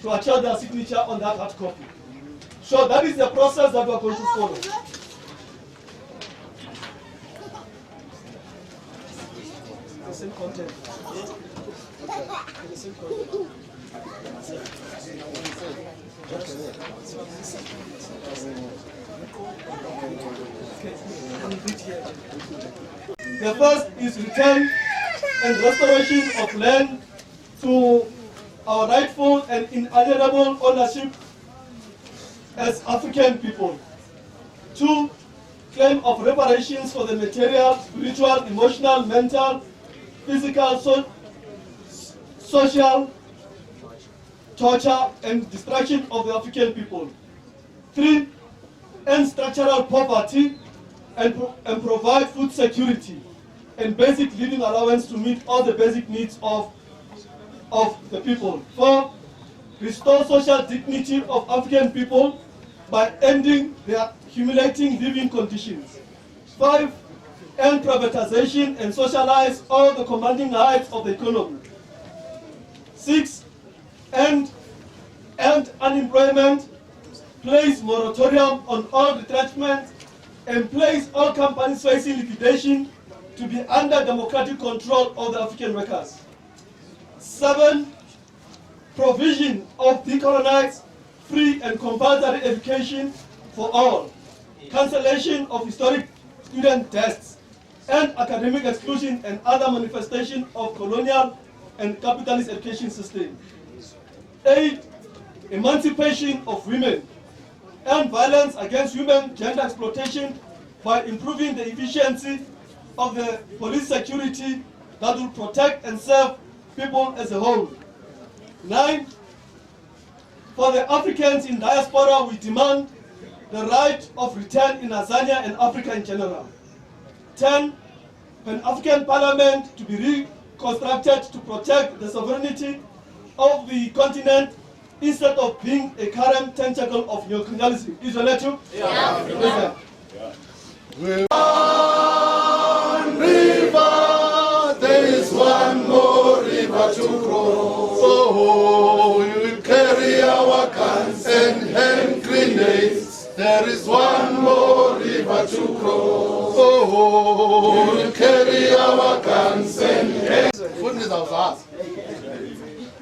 to attach their signature on that hard copy. So that is the process that we are going to follow. The same content. The same content. The first is return and restoration of land to our rightful and inalienable ownership as African people. 2, claim of reparations for the material, spiritual, emotional, mental, physical, social torture and destruction of the African people. 3, end structural poverty and provide food security and basic living allowance to meet all the basic needs of the people. 4, restore social dignity of African people by ending their humiliating living conditions. 5, end privatization and socialize all the commanding heights of the economy. 6, end unemployment, place moratorium on all retrenchment, and place all companies facing liquidation to be under democratic control of the African workers. 7, provision of decolonized, free and compulsory education for all, cancellation of historic student tests, and academic exclusion and other manifestation of colonial and capitalist education system. 8, emancipation of women, and violence against women, gender exploitation by improving the efficiency of the police security that will protect and serve people as a whole. 9, for the Africans in diaspora, we demand the right of return in Azania and Africa in general. 10, an African parliament to be reconstructed to protect the sovereignty of the continent instead of being a current tentacle of neocolonialism. Is that letter? Yeah.
One river, there is one more river to cross. Oh, we will carry our guns and hand grenades. There is one more river to cross. Oh, we will carry our guns and hand. Food is our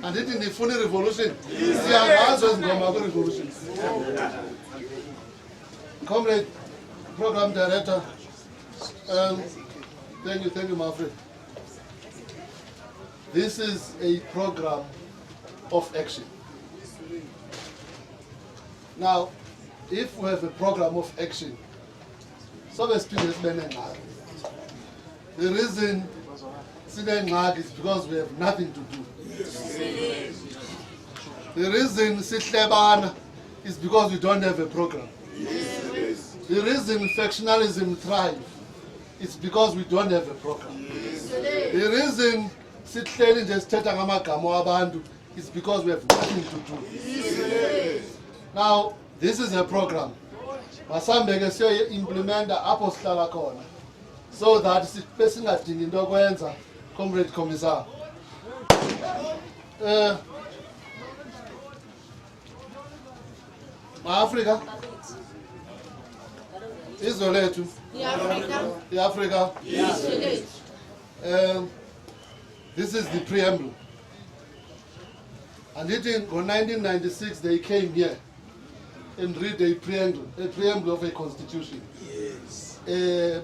and it in the funny revolution. Revolution. Comrade, program director, thank you, my friend. This is a program of action. Now, if we have a program of action, so the reason is because we have nothing to do. The reason Sitlebana is because we don't have a program. The reason factionalism thrives is because we don't have a program. The reason Sitleli just Tetangama is because we have nothing to do. Now, this is a program. Masambeke siyo implement the apostolic corner so that person at the Comrade Commissar. Africa. Israel too. Africa. This is the preamble. And in 1996 they came here and read a preamble of a constitution. Yes.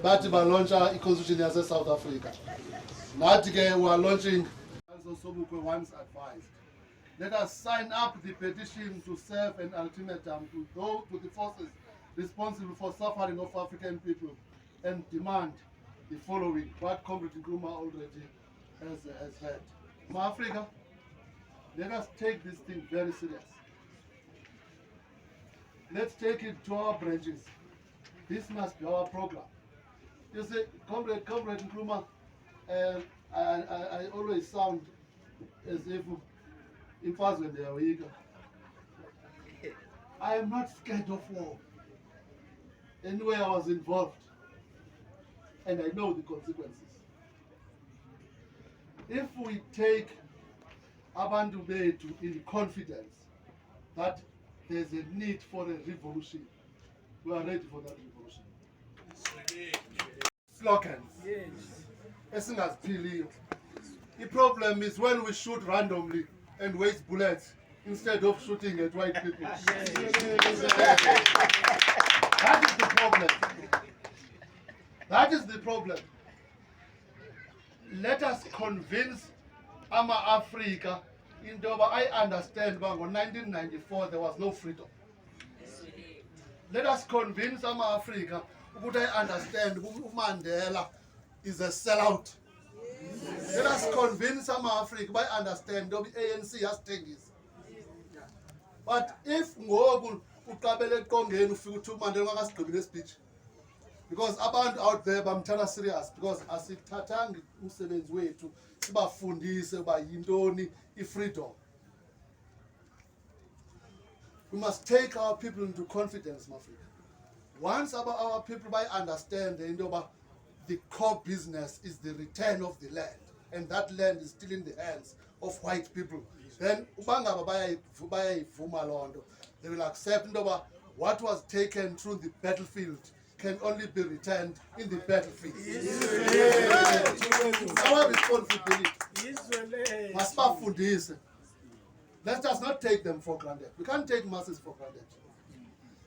But we launch a constitution as a South Africa. Now we are launching once advised. Let us sign up the petition to serve an ultimatum to the forces responsible for suffering of African people and demand the following, what Comrade Nkrumah already has heard. Africa, let us take this thing very serious. Let's take it to our branches. This must be our program. You see, Comrade Nkrumah, I always sound as if in fast when they are eager. I am not scared of war. Anyway, I was involved and I know the consequences. If we take Abantu Betu in confidence that there's a need for a revolution, we are ready for that revolution. Slogans. Yes. The problem is when we shoot randomly and waste bullets instead of shooting at white people. That is the problem. That is the problem. Let us convince Africa into I understand but in 1994 there was no freedom. Let us convince Africa that I understand Mandela is a sellout. Let us convince Africa by understand the ANC has things. But if ngoku uqabele eqongeni ufika uthi uMandela akasigqibile speech, because abantu out there bamthatha serious, because asithathanga umsebenzi wethu sibafundise uba yintoni freedom. We must take our people into confidence, my friend. Once our people by understand the core business is the return of the land, and that land is still in the hands of white people, then they will accept what was taken through the battlefield can only be returned in the battlefield. It's our responsibility. Let us not take them for granted. We can't take masses for granted.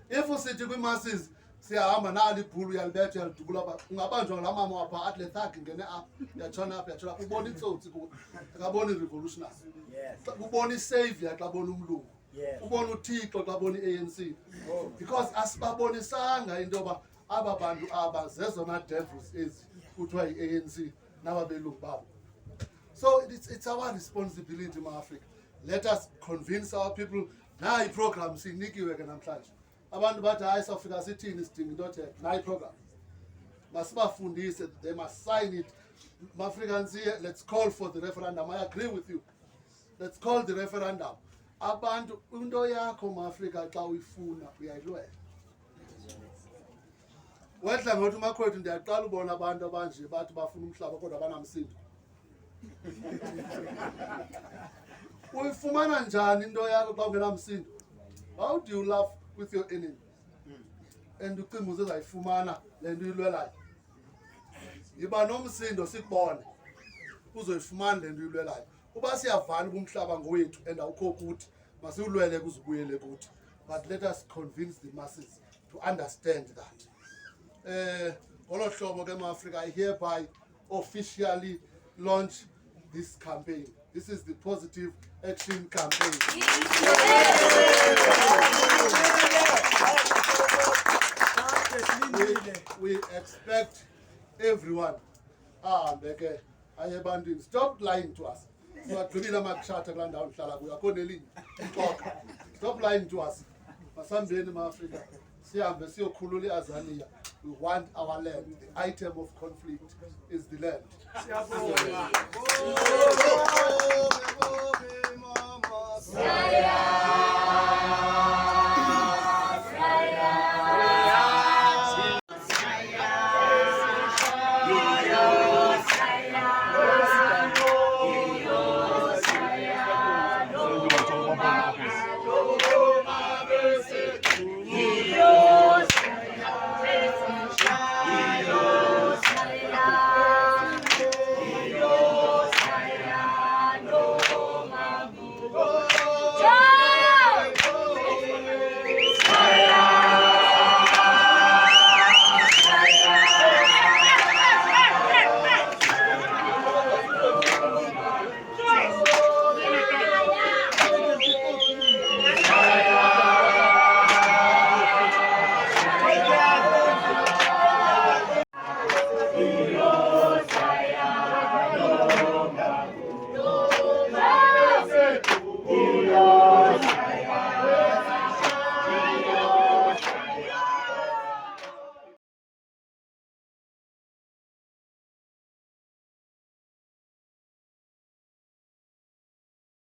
If we say to the masses, say, I'm an Ali Puru, you'll bet you'll do Gulaba, Ungabanjo, Lama, Atlet, and up, Yachana, Uboni Tso, Gaboni revolutionary. Uboni savior, Gabonum. Ubonu Tiko, Gaboni ANC. Because as Baboni Sanga in Doba, Ababandu Abba, Zezona devils is Utwai ANC, never be looked back. So it's our responsibility, my Africa. Let us convince our people. Now, I program, see, Nikki, we can plunge. Abantu bathi hayi sawufika sithini isidingo into othe nayi program masibafundise, they must sign it. Africans here, let's call for the referendum. I agree with you. Let's call the referendum. Abantu into yakho maAfrika xa uyifuna uyayilwela. Wedla ngothi umakhwethu ndiyaqala ubona abantu abanje bathi bafuna umhlaba kodwa banamsindo. Uyifumana njani into yakho xa ungenamsindo? How do you love with your enemy? And ucinga uzayifumana le nto uyilwelayo. Yiba nomsindo sikubone uzoyifumana le nto uyilwelayo. Uba siyavana kumhlaba ngowethu and awukho kuthi masiwulwele kuzibuyele kuthi. But let us convince the masses to understand that. Ngolo hlobo ke maAfrika, I hereby officially launch this campaign. This is the Positive Action Campaign. We expect everyone. Stop lying to us. Stop lying to us. We want our land. The item of conflict is the land.